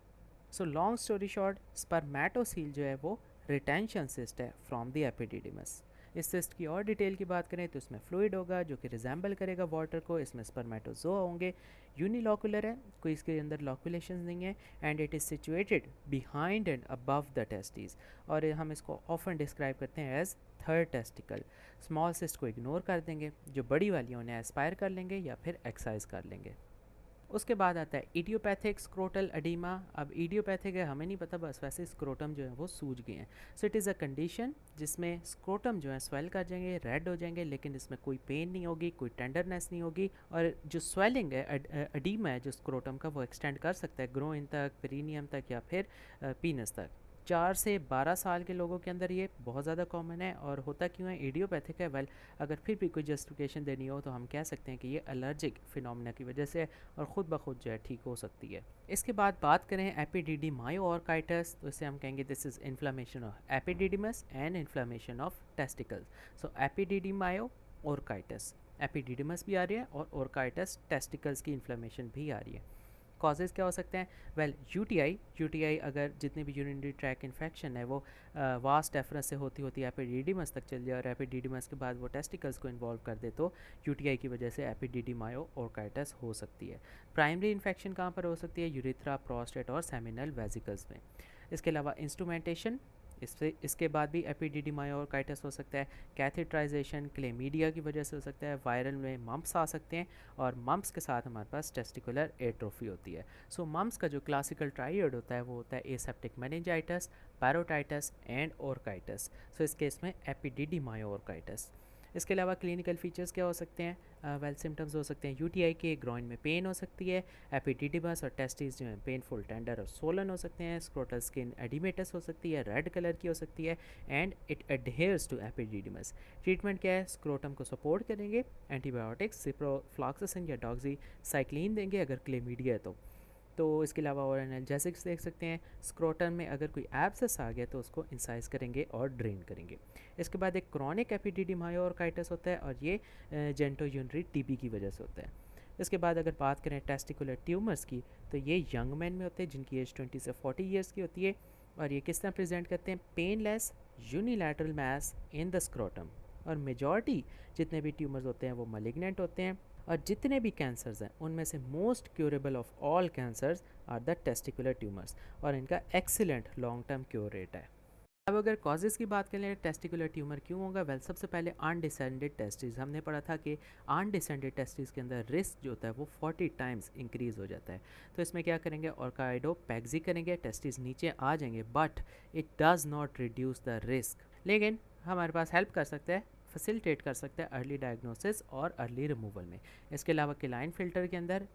सो लॉन्ग स्टोरी शॉर्ट, स्पर्मेटोसील जो है वो रिटेंशन सिस्ट है फ्रॉम द एपिडिडिमस। इस सिस्ट की और डिटेल की बात करें तो इसमें फ्लूइड होगा जो कि रिजेंबल करेगा वाटर को, इसमें स्पर्मेटोजोआ होंगे, यूनिलॉकुलर है, कोई इसके अंदर लॉकुलेशन नहीं है, and it is situated behind and above the testis. और हम इसको ऑफन डिस्क्राइब करते हैं as third testicle. Small cyst को इग्नोर कर देंगे, जो बड़ी वाली है उन्हें एस्पायर कर लेंगे या फिर एक्सरसाइज कर लेंगे। उसके बाद आता है इडियोपैथिक स्क्रोटल एडिमा। अब इडियोपैथिक है हमें नहीं पता, बस वैसे स्क्रोटम जो है वो सूज गए हैं। सो इट इज़ अ कंडीशन जिसमें स्क्रोटम जो है स्वेल कर जाएंगे, रेड हो जाएंगे, लेकिन इसमें कोई पेन नहीं होगी, कोई टेंडरनेस नहीं होगी। और जो स्वेलिंग है, एडिमा है जो स्क्रोटम का, वो एक्सटेंड कर सकता है ग्रोइन तक, पेरिनियम तक या फिर पीनस तक। 4 से 12 साल के लोगों के अंदर ये बहुत ज़्यादा कॉमन है। और होता क्यों है, इडियोपैथिक है, वेल अगर फिर भी कोई जस्टिफिकेशन देनी हो तो हम कह सकते हैं कि ये एलर्जिक फिनोमिना की वजह से और ख़ुद ब खुद जो है ठीक हो सकती है। इसके बाद बात करें एपिडिडिमायोऑर्काइटिस, तो इसे हम कहेंगे this is inflammation of epididymis and inflammation of testicles. So epididymoorchitis, epididymis भी आ रही है और ऑर्काइटिस टेस्टिकल्स की इन्फ्लामेशन भी आ रही है। कॉजेज़ क्या हो सकते हैं, वेल यूटीआई अगर जितने भी यूरिनरी ट्रैक इन्फेक्शन है वो वास्ट डेफरस से होती होती एपिडिडिमस तक चल जाए और एपिडिडिमस के बाद वो टेस्टिकल्स को इन्वॉल्व कर दे तो यूटीआई की वजह से एपिडिडिमायोऑर्काइटिस हो सकती है। प्राइमरी इन्फेक्शन कहाँ पर हो सकती है, यूरिथ्रा, प्रोस्टेट और सेमिनल वेजिकल्स में। इसके अलावा इंस्ट्रूमेंटेशन, इसके बाद भी एपिडिडिमायोऑर्काइटिस हो सकता है। कैथेटराइजेशन क्लेमीडिया की वजह से हो सकता है। वायरल में मम्प्स आ सकते हैं और मम्प्स के साथ हमारे पास टेस्टिकुलर एट्रोफी होती है। सो मम्प्स का जो क्लासिकल ट्राइड होता है वो होता है aseptic meningitis, parotitis and orchitis. So इस केस में एपिडिडिमायोऑर्काइटिस। इसके अलावा क्लिनिकल फीचर्स क्या हो सकते हैं, वेल सिम्टम्स हो सकते हैं यूटीआई के, ग्रॉइन में पेन हो सकती है, एपिडिडिमस और टेस्टिस जो हैं पेनफुल, टेंडर और सोलन हो सकते हैं, स्क्रोटल स्किन एडिमेटस हो सकती है, रेड कलर की हो सकती है, and it adheres to epididymis. Treatment क्या है, स्क्रोटम को सपोर्ट करेंगे, एंटीबायोटिक्स सिप्रोफ्लॉक्सासिन या डॉक्सीसाइक्लिन देंगे अगर क्लेमीडिया है तो इसके अलावा और एनाल्जेसिक्स देख सकते हैं। स्क्रोटन में अगर कोई एब्सेस आ गया तो उसको इंसाइज करेंगे और ड्रेन करेंगे। इसके बाद एक क्रॉनिक एपिडिडिमायोऑर्काइटिस होता है और ये जेंटोयूरिनरी टीबी की वजह से होता है। इसके बाद अगर बात करें टेस्टिकुलर ट्यूमर्स की तो ये यंग मैन में होते हैं जिनकी एज 20 से 40 ईयर्स की होती है। और ये किस तरह प्रेजेंट करते हैं, painless unilateral mass in the scrotum. और मेजॉरिटी जितने भी ट्यूमर्स होते हैं वो मलिग्नेंट होते हैं। और जितने भी कैंसर्स हैं उनमें से most curable of all cancers are the testicular tumours और इनका excellent long term cure rate है। अब अगर कॉजेज़ की बात करें टेस्टिकुलर ट्यूमर क्यों होगा, वेल सबसे पहले अनडिसेंडेड टेस्टिस, हमने पढ़ा था कि अनडिसेंडेड टेस्टिस के अंदर रिस्क जो होता है वो 40 टाइम्स इंक्रीज़ हो जाता है। तो इसमें क्या करेंगे, ऑर्काइडोपैक्सी करेंगे, टेस्टिस नीचे आ जाएंगे, but it does not reduce the risk. लेकिन हमारे पास हेल्प कर सकता है, फैसिलिटेट कर सकता है अर्ली डायग्नोसिस और अर्ली रिमूवल में। इसके अलावा किलाइन फ़िल्टर के अंदर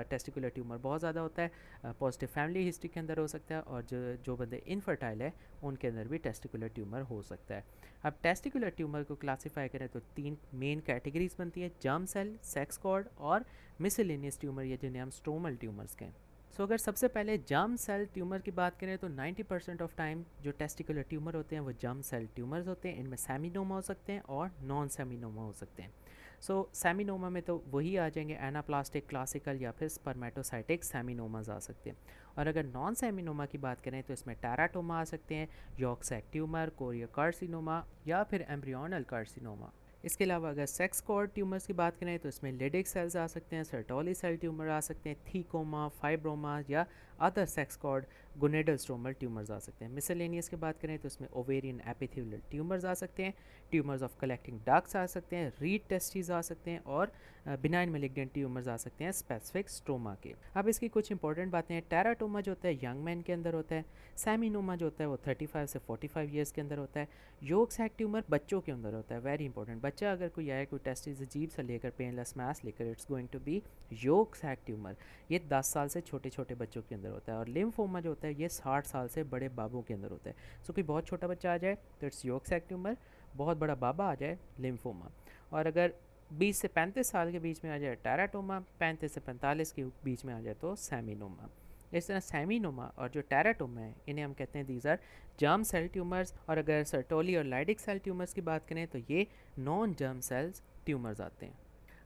टेस्टिकुलर ट्यूमर बहुत ज़्यादा होता है, पॉजिटिव फैमिली हिस्ट्री के अंदर हो सकता है, और जो बंदे इनफर्टाइल है उनके अंदर भी टेस्टिकुलर ट्यूमर हो सकता है। अब टेस्टिकुलर ट्यूमर को क्लासीफाई करें तो 3 मेन कैटेगरीज बनती है, जर्म सेल, सेक्स कॉर्ड और मिसलेनियस ट्यूमर, ये जिन्हें हम स्ट्रोमल ट्यूमर्स कहें। सो अगर सबसे पहले जर्म सेल ट्यूमर की बात करें तो 90% ऑफ टाइम जो टेस्टिकुलर ट्यूमर होते हैं वो जर्म सेल ट्यूमर्स होते हैं। इनमें सेमिनोमा हो सकते हैं और नॉन सेमिनोमा हो सकते हैं। सो सेमिनोमा में तो वही आ जाएंगे एनाप्लास्टिक, क्लासिकल या फिर स्पर्मेटोसाइटिक सेमिनोमाज आ सकते हैं। और अगर नॉन सेमिनोमा की बात करें तो इसमें टेराटोमा आ सकते हैं, यॉर्क सैक ट्यूमर, कोरियोकार्सिनोमा या फिर एम्ब्रियोनल कार्सिनोमा। इसके अलावा अगर सेक्स कॉर्ड ट्यूमर्स की बात करें तो इसमें लिडिक सेल्स आ सकते हैं, सर्टोली सेल ट्यूमर आ सकते हैं, थीकोमा, फाइब्रोमा या other sex cord gonadal stromal tumours आ सकते हैं। मिसलेनियस की बात करें तो इसमें ओवेरियन एपिथेलियल ट्यूमर्स आ सकते हैं, ट्यूमर्स ऑफ कलेक्टिंग डक्ट्स आ सकते हैं, रीड टेस्टिस आ सकते हैं और बिनाइन मेलिग्नेंट ट्यूमर्स आ सकते हैं स्पेसिफिक स्ट्रोमा के। अब इसकी कुछ इंपॉर्टेंट बातें हैं, टेराटोमा जो होता है यंग मैन के अंदर होता है, सेमिनोमा जो होता है वो 35 से 45 ईयर्स के अंदर होता है, योक सैक ट्यूमर बच्चों के अंदर होता है, वेरी इंपॉर्टेंट। बच्चा अगर कोई आए कोई टेस्टिस अजीब सा लेकर, पेनलेस मास लेकर, it's going to be yolk sac tumour. ये 10 साल से छोटे छोटे बच्चों के अंदर होता है। और लिम्फोमा जो होता है ये 60 साल से बड़े बाबू के अंदर होता है। सो कोई बहुत छोटा बच्चा आ जाए तो इट्स योक सैक ट्यूमर, बहुत बड़ा बाबा आ जाए लिम्फोमा। और अगर 20 से 35 साल के बीच में आ जाए टेराटोमा, 35 से 45 के बीच में आ जाए तो सेमिनोमा। इस तरह सेमिनोमा और जो टेराटोमा है इन्हें हम कहते हैं these are germ cell tumours. और अगर सर्टोली और लाइडिक सेल ट्यूमर्स की बात करें तो ये नॉन जर्म सेल्स ट्यूमर्स आते हैं।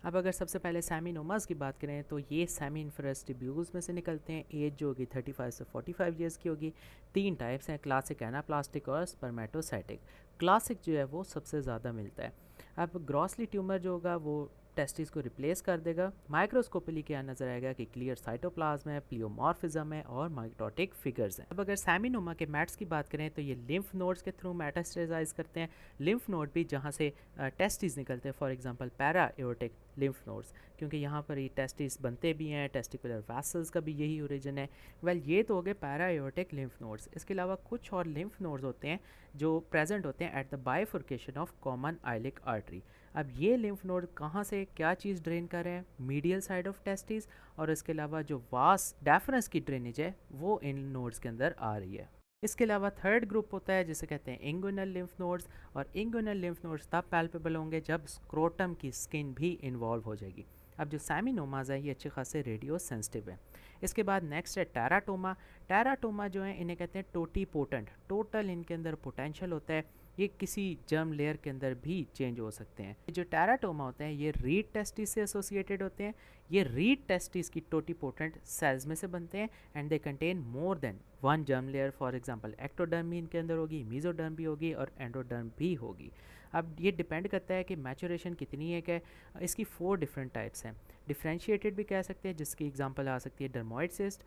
अब अगर सबसे पहले सेमिनोमास की बात करें तो ये सेमी इन्फ्रेस ट्यूब्यूल्स में से निकलते हैं। एज जो होगी 35 से 45 ईयर्स की होगी। 3 टाइप्स हैं, क्लासिक, एनाप्लास्टिक और स्पर्मेटोसाइटिक। क्लासिक जो है वो सबसे ज़्यादा मिलता है। अब ग्रॉसली ट्यूमर जो होगा वो टेस्टिस को रिप्लेस कर देगा। माइक्रोस्कोपली क्या नज़र आएगा कि क्लियर साइटोप्लाज्म है, प्लियोमॉर्फिज्म है और माइटोटिक फिगर्स हैं। अब अगर सेमिनोमा के मैट्स की बात करें तो ये लिम्फ नोड्स के थ्रू मेटास्टेसाइज करते हैं। लिम्फ नोड भी जहाँ से टेस्टिस निकलते हैं, for example para aortic lymph nodes, क्योंकि यहाँ पर ये टेस्टिस बनते भी हैं, टेस्टिकुलर वैसल्स का भी यही ओरिजिन है। वेल ये तो हो गए पैरा एओर्टिक लिम्फ नोड्स। इसके अलावा कुछ और लिम्फ नोड्स होते हैं जो प्रेजेंट होते हैं eight the bifurcation of common iliac artery. अब ये लिम्फ नोड कहाँ से क्या चीज़ ड्रेन कर रहे हैं, मीडियल साइड ऑफ टेस्टिस, और इसके अलावा जो वास डेफरस की ड्रेनेज है वो इन नोड्स के अंदर आ रही है। इसके अलावा थर्ड ग्रुप होता है जिसे कहते हैं इंगुइनल लिम्फ नोड्स। और इंगुइनल लिम्फ नोड्स तब पैल्पेबल होंगे जब स्क्रोटम की स्किन भी इन्वॉल्व हो जाएगी। अब जो सेमिनोमाज है ये अच्छे खासे रेडियो सेंसिटिव है। इसके बाद नेक्स्ट है टेराटोमा। टेराटोमा जो है इन्हें कहते हैं टोटी पोटेंट, टोटल इनके अंदर पोटेंशियल होता है, ये किसी जर्म लेयर के अंदर भी चेंज हो सकते हैं। जो टेराटोमा होते हैं ये रीड टेस्टिस से एसोसिएटेड होते हैं। ये रीड टेस्टिस की टोटीपोटेंट सेल्स में से बनते हैं and they contain more than one germ layer. For example ectoderm भी इनके अंदर होगी, मीजोडर्म भी होगी और एंडोडर्म भी होगी। अब ये डिपेंड करता है कि मैचुरेशन कितनी है। क्या इसकी 4 डिफरेंट टाइप्स हैं। डिफ्रेंशिएटेड भी कह सकते हैं जिसकी एग्जांपल आ सकती है डर्मोइड सिस्ट।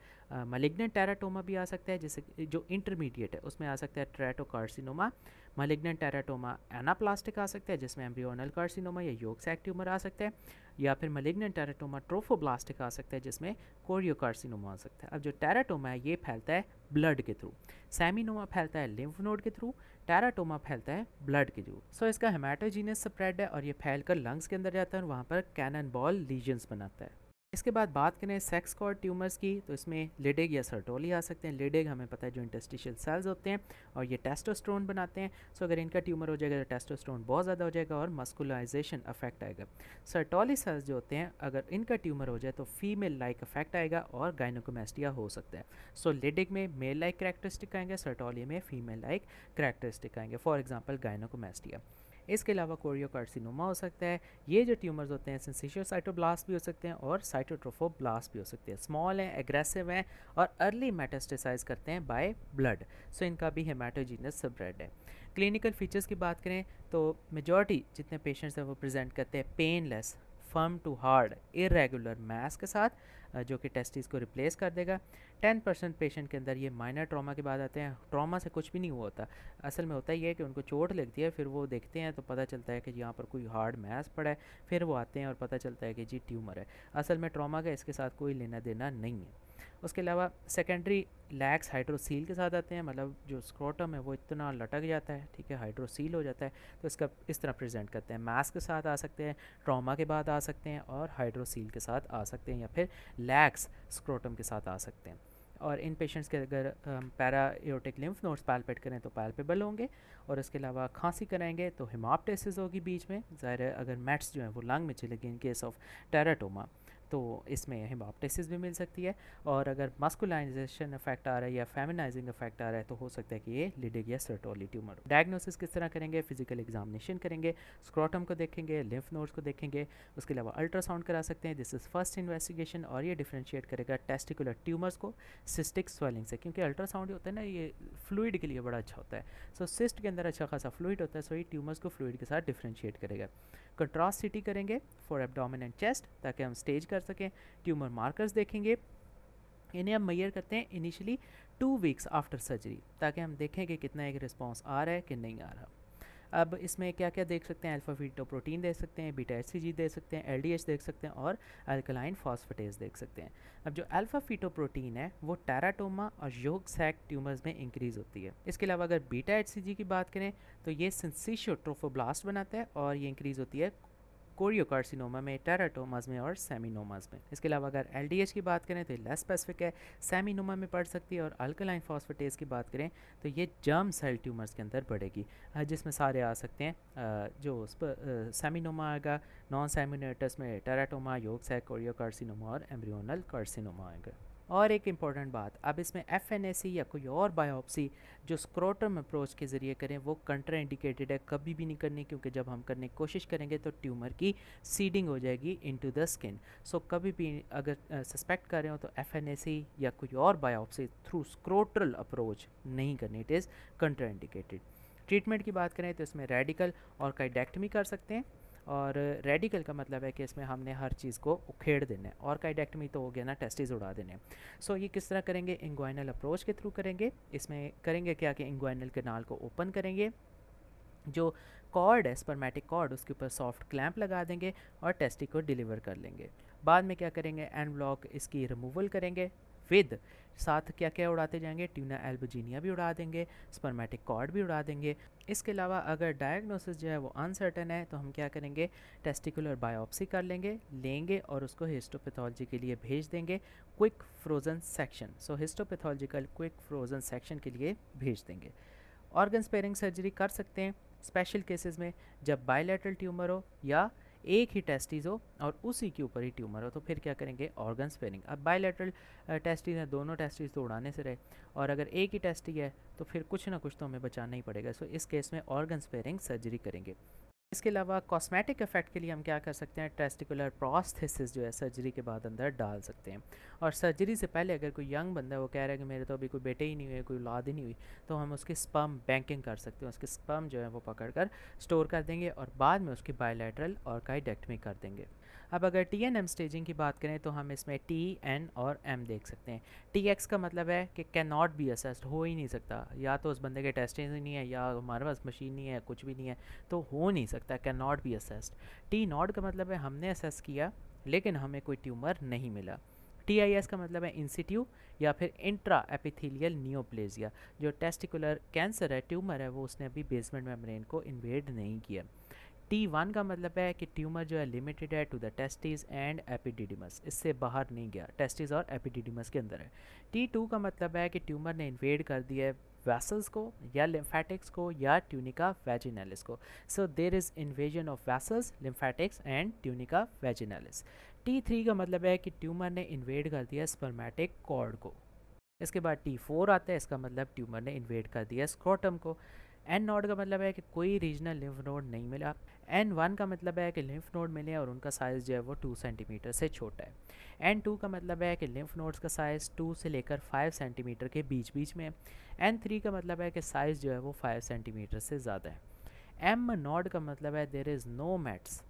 मलिग्नेंट टेराटोमा भी आ सकता है जैसे जो इंटरमीडिएट है उसमें आ सकता है टेराटोकार्सिनोमा। मलिग्नेंट टेराटोमा एनाप्लास्टिक आ सकता है जिसमें एम्ब्रियोनल कार्सिनोमा या योक सैक ट्यूमर आ सकता है, या फिर मलिग्नेंट टेराटोमा ट्रोफोब्लास्टिक आ सकता है जिसमें कोरियोकार्सिनोमा आ सकता है। अब जो टेराटोमा है ये फैलता है ब्लड के थ्रू, सेमिनोमा फैलता है लिम्फ नोड के थ्रू, टेराटोमा फैलता है ब्लड के थ्रू। सो इसका हेमाटोजीनियस स्प्रेड है और ये फैलकर लंग्स के अंदर जाता है और वहाँ पर कैनन बॉल लीजन्स बनाता है। इसके बाद बात करें सेक्स कॉर्ड ट्यूमर्स की तो इसमें लिडिग या सर्टोली आ सकते हैं। लिडिग हमें पता है जो इंटेस्टिशियल सेल्स होते हैं और ये टेस्टोस्टेरोन बनाते हैं। सो अगर इनका ट्यूमर हो जाएगा तो टेस्टोस्टेरोन बहुत ज़्यादा हो जाएगा और मस्कुलाइजेशन अफेक्ट आएगा। सर्टोली सेल्स जो होते हैं अगर इनका ट्यूमर हो जाए तो फीमेल लाइक अफेक्ट आएगा और गायनोकोमेस्टिया हो सकता है। सो लिडिग में मेल लाइक करैक्टरिस्टिक आएंगे, सर्टोली में फीमेल लाइक करैक्टरिस्टिक आएंगे, फॉर एग्जाम्पल गायनोकोमेस्टिया। इसके अलावा कोरियोकार्सिनोमा हो सकता है। ये जो ट्यूमर्स होते हैं सिंसिशियल साइटोब्लास्ट भी हो सकते हैं और साइटोट्रोफोब्लास्ट भी हो सकते हैं। स्मॉल हैं, एग्रेसिव हैं और अर्ली मेटास्टेसाइज करते हैं बाय ब्लड। सो इनका भी हेमाटोजीनस स्प्रेड है। क्लिनिकल फीचर्स की बात करें तो मेजॉरिटी जितने पेशेंट्स हैं वो प्रेजेंट करते हैं painless, firm to hard, irregular mass के साथ, जो कि टेस्टिस को रिप्लेस कर देगा। 10% पेशेंट के अंदर ये माइनर ट्रॉमा के बाद आते हैं। ट्रॉमा से कुछ भी नहीं हुआ होता, असल में होता ही है कि उनको चोट लगती है, फिर वो देखते हैं तो पता चलता है कि यहाँ पर कोई हार्ड मैस पड़ा है, फिर वो आते हैं और पता चलता है कि जी ट्यूमर है। असल में ट्रॉमा का इसके साथ कोई लेना देना नहीं है। उसके अलावा सेकेंडरी लैक्स हाइड्रोसील के साथ आते हैं, मतलब जो स्क्रोटम है वो इतना लटक जाता है, ठीक है, हाइड्रोसील हो जाता है, तो इसका इस तरह प्रेजेंट करते हैं। मैस के साथ आ सकते हैं, ट्रॉमा के बाद आ सकते हैं, और हाइड्रोसील के साथ आ सकते हैं, या फिर लैक्स स्क्रोटम के साथ आ सकते हैं। और इन पेशेंट्स के अगर para aortic lymph nodes palpate करें तो पैल्पेबल होंगे, और इसके अलावा खांसी कराएंगे तो हिमाप्टेसिस होगी बीच में, ज़ाहिर है अगर मैट्स जो हैं वो लंग में चलेगी इन केस ऑफ टेराटोमा, तो इसमें हिमाप्टेसिस भी मिल सकती है। और अगर मस्कुलाइजेशन इफेक्ट आ रहा है या फेमिनाइजिंग इफेक्ट आ रहा है तो हो सकता है कि ये लिडिग या सर्टोली ट्यूमर। डायग्नोसिस किस तरह करेंगे? फिजिकल एग्जामिनेशन करेंगे, स्क्रोटम को देखेंगे, लिम्फ नोड्स को देखेंगे, उसके अलावा अल्ट्रासाउंड करा सकते हैं, दिस इज़ फर्स्ट इन्वेस्टिगेशन, और ये डिफ्रेंशिएट करेगा टेस्टिकुलर ट्यूमर्स को सिस्टिक स्वेलिंग से, क्योंकि अल्ट्रासाउंड होता है ना ये फ्लूइड के लिए बड़ा अच्छा होता है। सो सिस्ट के अंदर अच्छा खासा फ्लूइड होता है, सो ये ट्यूमर्स को फ्लूइड के साथ डिफ्रेंशिएट करेगा। कंट्रास्ट सीटी करेंगे फॉर एब्डोमेन एंड चेस्ट ताकि हम स्टेज कर सकें। ट्यूमर मार्कर्स देखेंगे, इन्हें हम मैयर करते हैं इनिशियली 2 वीक्स आफ्टर सर्जरी, ताकि हम देखें कि कितना एक रिस्पॉन्स आ रहा है कि नहीं आ रहा। अब इसमें क्या क्या देख सकते हैं? अल्फा फीटोप्रोटीन देख सकते हैं, बीटा एचसीजी देख सकते हैं, एलडीएच देख सकते हैं, और अल्कलाइन फॉस्फेटेज देख सकते हैं। अब जो अल्फा फीटोप्रोटीन है वो टेराटोमा और योग सैक ट्यूमर्स में इंक्रीज़ होती है। इसके अलावा अगर बीटा एचसीजी की बात करें तो ये सिंसिशियो ट्रोफोब्लास्ट बनाता है, और ये इंक्रीज़ होती है कोरियोकार्सिनोमा में, टेराटोमास में और सेमिनोमास में। इसके अलावा अगर एलडीएच की बात करें तो ये लेस स्पेसिफिक है, सेमिनोमा में पड़ सकती है, और अल्कलाइन फॉस्फेटेज की बात करें तो ये जर्म सेल ट्यूमर्स के अंदर बढ़ेगी, जिसमें सारे आ सकते हैं। जो सेमिनोमा आएगा, नॉन सेमिनोटस में टेराटोमा, योग सैक, कोरियोकार्सिनोमा और एम्ब्रियोनल कार्सिनोमा आएगा। और एक इम्पॉर्टेंट बात, अब इसमें एफएनएसी या कोई और बायोप्सी जो स्क्रोटम अप्रोच के ज़रिए करें वो कंट्रा इंडिकेटेड है, कभी भी नहीं करनी, क्योंकि जब हम करने की कोशिश करेंगे तो ट्यूमर की सीडिंग हो जाएगी इनटू द स्किन। सो कभी भी अगर सस्पेक्ट कर रहे हो तो एफएनएसी या कोई और बायोप्सी थ्रू स्क्रोटल अप्रोच नहीं करनी, इट इज़ कंट्रा इंडिकेटेड। ट्रीटमेंट की बात करें तो इसमें रेडिकल और काइडेक्टमी कर सकते हैं, और रेडिकल का मतलब है कि इसमें हमने हर चीज़ को उखेड़ देना है, और काइडेक्टमी तो हो गया ना, टेस्टिस उड़ा देने हैं। सो ये किस तरह करेंगे? इंग्वाइनल अप्रोच के थ्रू करेंगे। इसमें करेंगे क्या कि इंग्वाइनल कैनाल को ओपन करेंगे, जो कॉर्ड है स्पर्मेटिक कॉर्ड उसके ऊपर सॉफ्ट क्लैंप लगा देंगे और टेस्टिस को डिलीवर कर लेंगे। बाद में क्या करेंगे? एंड ब्लॉक इसकी रिमूवल करेंगे, विद साथ क्या क्या उड़ाते जाएंगे? ट्यूना एल्बुजिनिया भी उड़ा देंगे, स्पर्मेटिक कॉर्ड भी उड़ा देंगे। इसके अलावा अगर डायग्नोसिस जो है वो अनसर्टन है तो हम क्या करेंगे? टेस्टिकुलर बायोप्सी कर लेंगे और उसको हिस्टोपैथोलॉजी के लिए भेज देंगे, क्विक फ्रोज़न सेक्शन। सो हिस्टोपैथोलॉजिकल क्विक फ्रोज़न सेक्शन के लिए भेज देंगे। ऑर्गन स्पेयरिंग सर्जरी कर सकते हैं स्पेशल केसेस में, जब बायलैटरल ट्यूमर हो या एक ही टेस्टिस हो और उसी के ऊपर ही ट्यूमर हो, तो फिर क्या करेंगे? Organ sparing. अब बायलैटरल टेस्टिस है, दोनों टेस्टिस तो उड़ाने से रहे, और अगर एक ही टेस्टिस है तो फिर कुछ ना कुछ तो हमें बचाना ही पड़ेगा। सो इस केस में ऑर्गन स्पेयरिंग सर्जरी करेंगे। इसके अलावा कॉस्मेटिक इफेक्ट के लिए हम क्या कर सकते हैं? टेस्टिकुलर प्रोस्थेसिस जो है सर्जरी के बाद अंदर डाल सकते हैं। और सर्जरी से पहले अगर कोई यंग बंदा है वो कह रहा है कि मेरे तो अभी कोई बेटे ही नहीं हुए, कोई औलाद ही नहीं हुई, तो हम उसकी स्पर्म बैंकिंग कर सकते हैं। उसके स्पर्म जो है वो पकड़ कर स्टोर कर देंगे और बाद में उसकी बायलैटरल और काइडेक्टमी कर देंगे। अब अगर TNM स्टेजिंग की बात करें तो हम इसमें T, N और M देख सकते हैं। TX का मतलब है कि कैन नॉट बी असेस्ड, हो ही नहीं सकता, या तो उस बंदे के टेस्टिंग ही नहीं है या हमारे पास मशीन नहीं है, कुछ भी नहीं है, तो हो नहीं सकता, can not be assessed. T0 का मतलब है हमने असेस किया लेकिन हमें कोई ट्यूमर नहीं मिला। TIS का मतलब है इंसिट्यू या फिर इंट्रा एपिथेलियल नियोप्लेजिया, जो टेस्टिकुलर कैंसर है, ट्यूमर है, वो उसने अभी बेसमेंट मेम्ब्रेन को इन्वेड नहीं किया। T1 का मतलब है कि ट्यूमर जो है लिमिटेड है to the testis and epididymis, इससे बाहर नहीं गया, टेस्टिस और एपिडिडिमस के अंदर है। T2 का मतलब है कि ट्यूमर ने इन्वेड कर दिया है वैसल्स को या लिम्फेटिक्स को या ट्यूनिका वैजिनालिस को। So there is invasion of vessels, lymphatics and tunica vaginalis. T3 का मतलब है कि ट्यूमर ने इन्वेड कर दिया स्पर्मेटिक कॉर्ड को। इसके बाद T4 आता है, इसका मतलब ट्यूमर ने इन्वेड कर दिया स्क्रोटम को। N0 का मतलब है कि कोई रीजनल लिम्फ नोड नहीं मिला। N1 का मतलब है कि लिम्फ नोड मिले और उनका साइज़ जो है वो 2 सेंटीमीटर से छोटा है। N2 का मतलब है कि लिम्फ नोड्स का साइज़ 2 से लेकर 5 सेंटीमीटर के बीच बीच में है। N3 का मतलब है कि साइज़ जो है वो 5 सेंटीमीटर से ज़्यादा है। M0 का मतलब है there is no mats.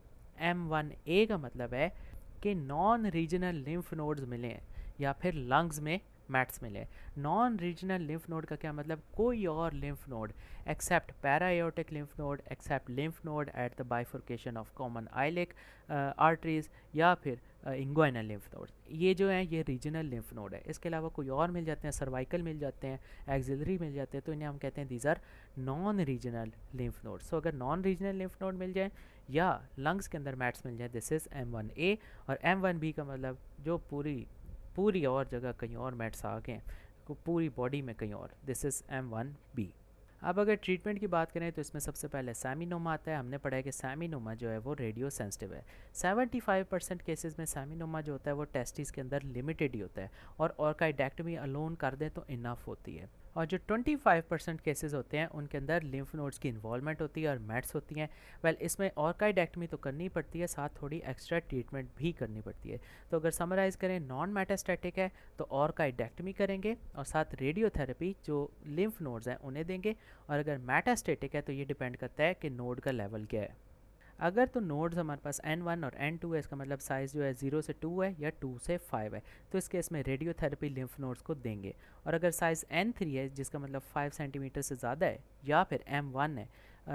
M1A का मतलब है कि नॉन रीजनल लिम्फ नोड्स मिले हैं या फिर लंग्स में मैट्स मिले। नॉन रीजनल लिम्फ नोड का क्या मतलब, कोई और lymph node except paraaortic lymph node, except lymph node at the bifurcation of common iliac arteries या फिर इंग्वाइनल लिम्फ नोड, ये जो हैं ये रीजनल लिम्फ नोड है। इसके अलावा कोई और मिल जाते हैं, सर्वाइकल मिल जाते हैं, एक्सिलरी मिल जाते हैं, तो इन्हें हम कहते हैं these are non regional lymph node. So अगर नॉन रीजनल लिम्फ नोड मिल जाए या लंग्स के अंदर मैट्स मिल जाए, दिस इज़ M1A। और M1B का मतलब जो पूरी और जगह कहीं और मैट्स आ गए हैं, पूरी बॉडी में कहीं और, दिस इज़ M1B। अब अगर ट्रीटमेंट की बात करें तो इसमें सबसे पहले सैमिनोमा आता है। हमने पढ़ा है कि सैमिनोमा जो है वो रेडियो सेंसिटिव है। 75% केसेस में सैमिनोमा जो होता है वो टेस्टिस के अंदर लिमिटेड ही होता है और ऑर्काइडेक्टमी अलोन कर दें तो इनफ होती है। और जो 25% केसेस होते हैं उनके अंदर लिम्फ नोड्स की इन्वॉल्वमेंट होती है और मैट्स होती हैं। वेल इसमें ऑर्काइडेक्टमी तो करनी पड़ती है, साथ थोड़ी एक्स्ट्रा ट्रीटमेंट भी करनी पड़ती है। तो अगर समराइज़ करें, नॉन मेटास्टैटिक है तो ऑर्काइडेक्टमी करेंगे और साथ रेडियोथेरेपी जो लिम्फ नोड्स हैं उन्हें देंगे। और अगर मेटास्टेटिक है तो ये डिपेंड करता है कि नोड का लेवल क्या है। अगर तो नोड्स हमारे पास N1 और N2 है, इसका मतलब साइज़ जो है 0 से 2 है या 2 से 5 है, तो इस केस में रेडियोथेरेपी लिम्फ नोड्स को देंगे। और अगर साइज़ N3 है जिसका मतलब 5 सेंटीमीटर से ज़्यादा है या फिर M1 है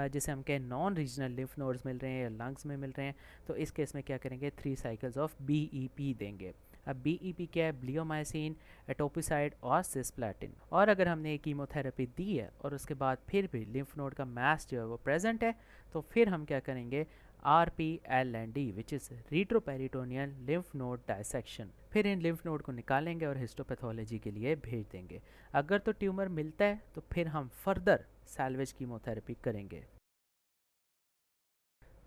जिसे हम कहें नॉन रीजनल लिम्फ नोड्स मिल रहे हैं या लंग्स में मिल रहे हैं, तो इस केस में क्या करेंगे, 3 साइकिल्स ऑफ BEP देंगे। अब BEP क्या है, ब्लियोमाइसिन, एटोपिसाइड और सिस्प्लैटिन। और अगर हमने कीमोथेरेपी दी है और उसके बाद फिर भी लिम्फ नोड का मास जो है वो प्रेजेंट है, तो फिर हम क्या करेंगे, RPLND which is retroperitoneal lymph node dissection. फिर इन लिम्फ नोड को निकालेंगे और हिस्टोपैथोलॉजी के लिए भेज देंगे। अगर तो ट्यूमर मिलता है तो फिर हम फर्दर सैल्वेज कीमोथेरेपी करेंगे।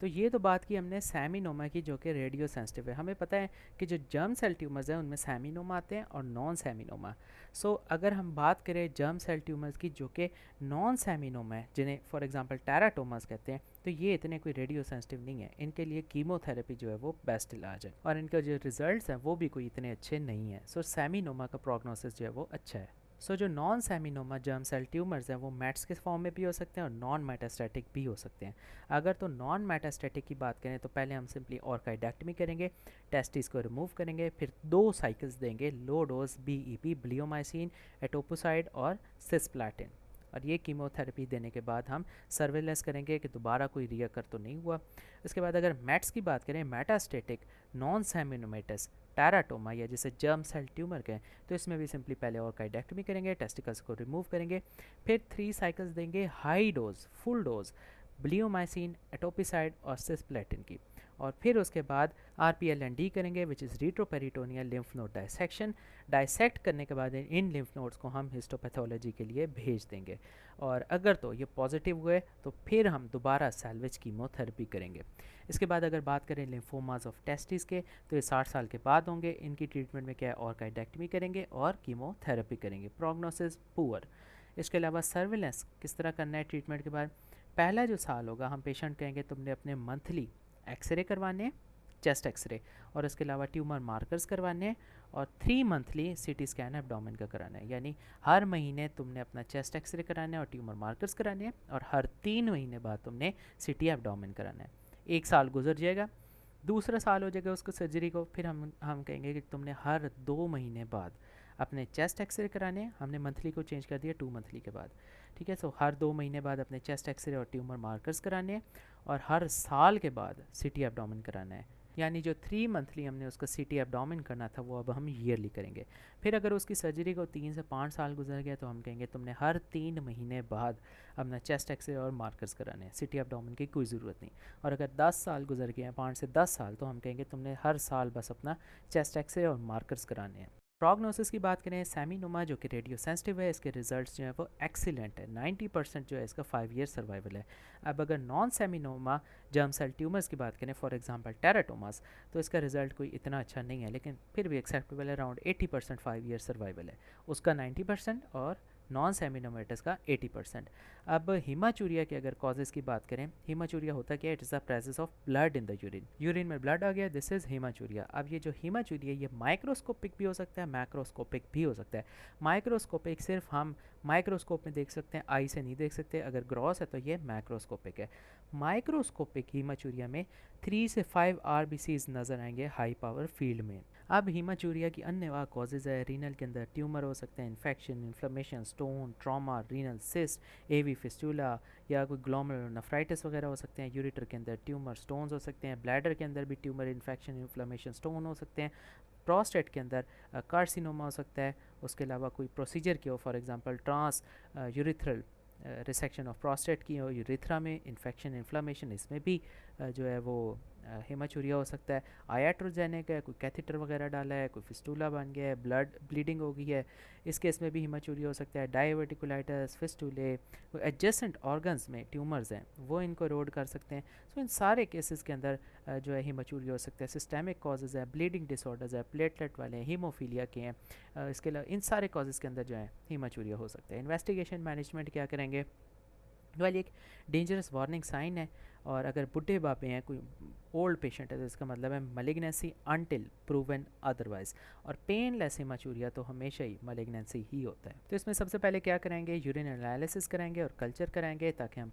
तो ये तो बात की हमने सैमिनोमा की जो कि रेडियो सेंसिटिव है। हमें पता है कि जो जर्म सेल ट्यूमर्स हैं उनमें सैमिनोमा आते हैं और नॉन सैमिनोमा। सो अगर हम बात करें जर्म सेल ट्यूमर्स की जो कि नॉन सैमिनोमा है, जिन्हें फॉर एग्जांपल टेराटोमास कहते हैं, तो ये इतने कोई रेडियो सेंसिटिव नहीं है। इनके लिए कीमोथेरेपी जो है वो बेस्ट इलाज है और इनका जो रिजल्ट्स हैं वो भी कोई इतने अच्छे नहीं हैं। सो सैमिनोमा का प्रोग्नोसिस जो है वो अच्छा है। सो जो नॉन सैमिनोमा जर्म सेल ट्यूमर्स हैं वो मैट्स के फॉर्म में भी हो सकते हैं और नॉन मेटास्टैटिक भी हो सकते हैं। अगर तो नॉन मेटास्टैटिक की बात करें तो पहले हम सिंपली ऑर्काइडेक्टमी करेंगे, टेस्टिस को रिमूव करेंगे, फिर 2 साइकिल्स देंगे low dose BEP, bleomycin, etoposide और सिस्प्लैटिन। और ये कीमोथेरेपी देने के बाद हम सर्वेलेंस करेंगे कि दोबारा कोई रियकर तो नहीं हुआ। इसके बाद अगर मैट्स की बात करें, मेटास्टेटिक नॉन सैमिनोमेटस टेराटोमा या जिसे जर्म सेल ट्यूमर कहें, तो इसमें भी सिंपली पहले ऑर्काइडेक्टमी करेंगे, टेस्टिकल्स को रिमूव करेंगे, फिर 3 साइकिल्स देंगे high dose full dose bleomycin, etoposide और सिस्प्लेटिन की। और फिर उसके बाद RPLND करेंगे which is retroperitoneal lymph node dissection. Dissect करने के बाद इन लिम्फ नोड्स को हम हिस्टोपैथोलॉजी के लिए भेज देंगे। और अगर तो ये पॉजिटिव हुए तो फिर हम दोबारा सैल्वेज कीमोथेरेपी करेंगे। इसके बाद अगर बात करें लिम्फोमास ऑफ टेस्टिस के, तो ये 60 साल के बाद होंगे। इनकी ट्रीटमेंट में क्या है, ऑर्काइडेक्टमी करेंगे और कीमोथेरेपी करेंगे। Prognosis poor. इसके अलावा सर्विलेंस किस तरह करना है ट्रीटमेंट के बाद, पहला जो साल होगा हम पेशेंट कहेंगे तुमने अपने मंथली एक्सरे करवाने हैं, चेस्ट एक्सरे, और इसके अलावा ट्यूमर मार्कर्स करवाने हैं, और 3 मंथली CT स्कैन एब्डोमेन का कराना है। यानी हर महीने तुमने अपना चेस्ट एक्सरे कराना है और ट्यूमर मार्कर्स कराने हैं, और हर 3 महीने बाद तुमने CT एब्डोमेन कराना है। 1 साल गुजर जाएगा, दूसरा साल हो जाएगा उसको सर्जरी को, फिर हम कहेंगे कि तुमने हर 2 महीने बाद अपने चेस्ट एक्सरे कराने हैं। हमने मंथली को चेंज कर दिया 2 मंथली के बाद, ठीक है। सो हर 2 महीने बाद अपने चेस्ट एक्सरे और ट्यूमर मार्कर्स कराने हैं, और हर साल के बाद CT एब्डोमेन कराना है। यानी जो 3 मंथली हमने उसका CT एब्डोमेन करना था वो अब हम ईयरली करेंगे। फिर अगर उसकी सर्जरी को 3 से 5 साल गुजर गया तो हम कहेंगे तुमने हर 3 महीने बाद अपना चेस्ट एक्सरे और मार्कर्स कराने हैं, CT एब्डोमेन की कोई ज़रूरत नहीं। और अगर 10 साल गुजर गए हैं, 5 से 10 साल, तो हम कहेंगे तुमने हर साल बस अपना चेस्ट एक्सरे और मार्कर्स कराने हैं। प्रोग्नोसिस की बात करें, सैमिनोमा जो कि रेडियो सेंसिटिव है, इसके रिजल्ट्स जो हैं वो एक्सीलेंट है। 90% जो है इसका 5 ईयर सर्वाइवल है। अब अगर नॉन सैमिनोमा जर्म सेल ट्यूमर्स की बात करें, फॉर एग्जांपल टेराटोमास, तो इसका रिजल्ट कोई इतना अच्छा नहीं है, लेकिन फिर भी एक्सेप्टेबल है। अराउंड 80% 5 ईयर सर्वाइवल है, उसका 90% और नॉन सेमिनोमेटस का 80%। अब हीमाचूरिया की अगर कॉजेज़ की बात करें, हीमाचूरिया होता क्या है, it is the presence of blood in the urine, urine में ब्लड आ गया, दिस इज़ हीमाचूरिया। अब ये जो हीमाचूरिया ये माइक्रोस्कोपिक भी हो सकता है, मैक्रोस्कोपिक भी हो सकता है। माइक्रोस्कोपिक सिर्फ हम माइक्रोस्कोप में देख सकते हैं, आई से नहीं देख सकते, अगर ग्रॉस है तो ये मैक्रोस्कोपिक है। माइक्रोस्कोपिक हीमाचूरिया में 3 से 5 आरबीसीज नज़र आएंगे हाई पावर फील्ड में। अब हीमाचूरिया की अन्य कॉजेज़ है, रीनल के अंदर ट्यूमर हो सकते हैं, infection, inflammation, stone, trauma, renal cyst, AV fistula या कोई ग्लोमेरुलर नेफ्राइटिस वगैरह हो सकते हैं। यूरिटर के अंदर ट्यूमर, स्टोन्स हो सकते हैं। ब्लैडर के अंदर भी ट्यूमर, इन्फेक्शन, इन्फ्लेमेशन, स्टोन हो सकते हैं। प्रोस्टेट के अंदर कार्सिनोमा हो सकता है। उसके अलावा कोई प्रोसीजर की हो, for example trans urethral resection of prostate की हो, यूरिथ्रा में इन्फेक्शन, इन्फ्लामेशन, इसमें भी जो है वो हेमाचूरिया हो सकता है। आयाट्रोजेनिक है, कोई कैथेटर वगैरह डाला है, कोई फिस्टूला बन गया है, ब्लड ब्लीडिंग हो गई है, इस केस में भी हेमाचूरिया हो सकता है। डायवर्टिकुलाइटिस, फिस्टूले, कोई एडजेसेंट ऑर्गन्स में ट्यूमर्स हैं वो इनको रोड कर सकते हैं। सो इन सारे केसेस के अंदर जो है हेमाचूरिया हो सकता है। सिस्टेमिक कॉजेज़ है, ब्लीडिंग डिसऑर्डर्स है, प्लेटलेट वाले हैं, हीमोफीलिया के हैं, इसके अलावा इन सारे कॉजेज़ के अंदर जो है हेमाचूरिया हो सकता है। इन्वेस्टिगेशन मैनेजमेंट क्या करेंगे, वाली एक डेंजरस वार्निंग साइन है, और अगर बुढ़े बापे हैं, कोई ओल्ड पेशेंट है, तो इसका मतलब है मलिग्नेंसी अनटिल प्रूवन अदरवाइज। और पेनलेस हेमाचूरिया तो हमेशा ही मलिग्नेंसी ही होता है। तो इसमें सबसे पहले क्या कराएंगे, यूरिन एनालिसिस कराएंगे और कल्चर कराएंगे ताकि हम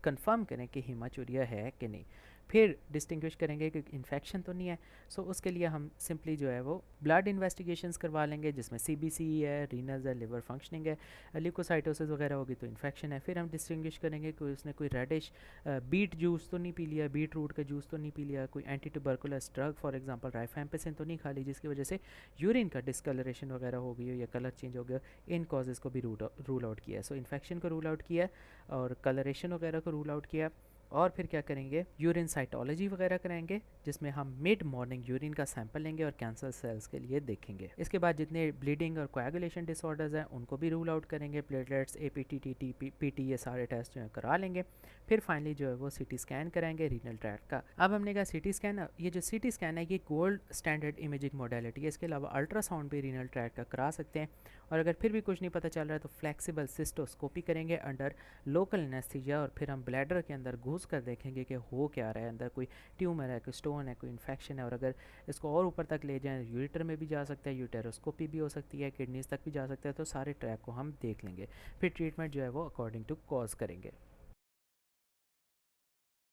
कंफर्म करें कि हेमाचूरिया है कि नहीं। फिर डिस्टिंग्विश करेंगे कि इन्फेक्शन तो नहीं है। सो उसके लिए हम सिंपली जो है वो ब्लड इन्वेस्टिगेशंस करवा लेंगे, जिसमें सीबीसी है, रीनल्स है, लिवर फंक्शनिंग है, ल्यूकोसाइटोसिस वगैरह होगी तो इन्फेक्शन है। फिर हम डिस्टिंग्विश करेंगे कि उसने कोई रेडिश बीट जूस तो नहीं पी लिया, बीट रूट का जूस तो नहीं पी लिया, कोई anti tuberculous drug for example rifampicin तो नहीं खा ली, जिसकी वजह से यूरिन का डिस्कलरेशन वगैरह हो गई हो या कलर चेंज हो गया। इन कॉजेज़ को भी रूल आउट किया है। सो इन्फेक्शन को रूल आउट किया और कलरेशन वगैरह को रूल आउट किया। और फिर क्या करेंगे, यूरिन साइटोलॉजी वगैरह कराएंगे, जिसमें हम मिड मॉर्निंग यूरिन का सैंपल लेंगे और कैंसर सेल्स के लिए देखेंगे। इसके बाद जितने ब्लीडिंग और कोएगुलेशन डिसऑर्डर्स हैं उनको भी रूल आउट करेंगे। प्लेटलेट्स, एपीटीटी, पीटी, ये सारे टेस्ट जो है करा लेंगे। फिर फाइनली जो है वो सीटी स्कैन कराएंगे रीनल ट्रैक्ट का। अब हमने कहा सीटी स्कैन, ये जो सीटी स्कैन है ये गोल्ड स्टैंडर्ड इमेजिंग मॉडलिटी है। इसके अलावा अल्ट्रासाउंड भी रीनल ट्रैक्ट का करा सकते हैं। और अगर फिर भी कुछ नहीं पता चल रहा है तो फ्लेक्सिबल सिस्टोस्कोपी करेंगे अंडर लोकल एनेस्थीसिया, और फिर हम ब्लैडर के अंदर घुस कर देखेंगे कि हो क्या रहा है, अंदर कोई ट्यूमर है, कोई स्टोन है, कोई इन्फेक्शन है। और अगर इसको और ऊपर तक ले जाएं, यूरिटर में भी जा सकता है, यूटेरोस्कोपी भी हो सकती है, किडनीज तक भी जा सकता है। तो सारे ट्रैक को हम देख लेंगे। फिर ट्रीटमेंट जो है वो अकॉर्डिंग टू कॉज करेंगे।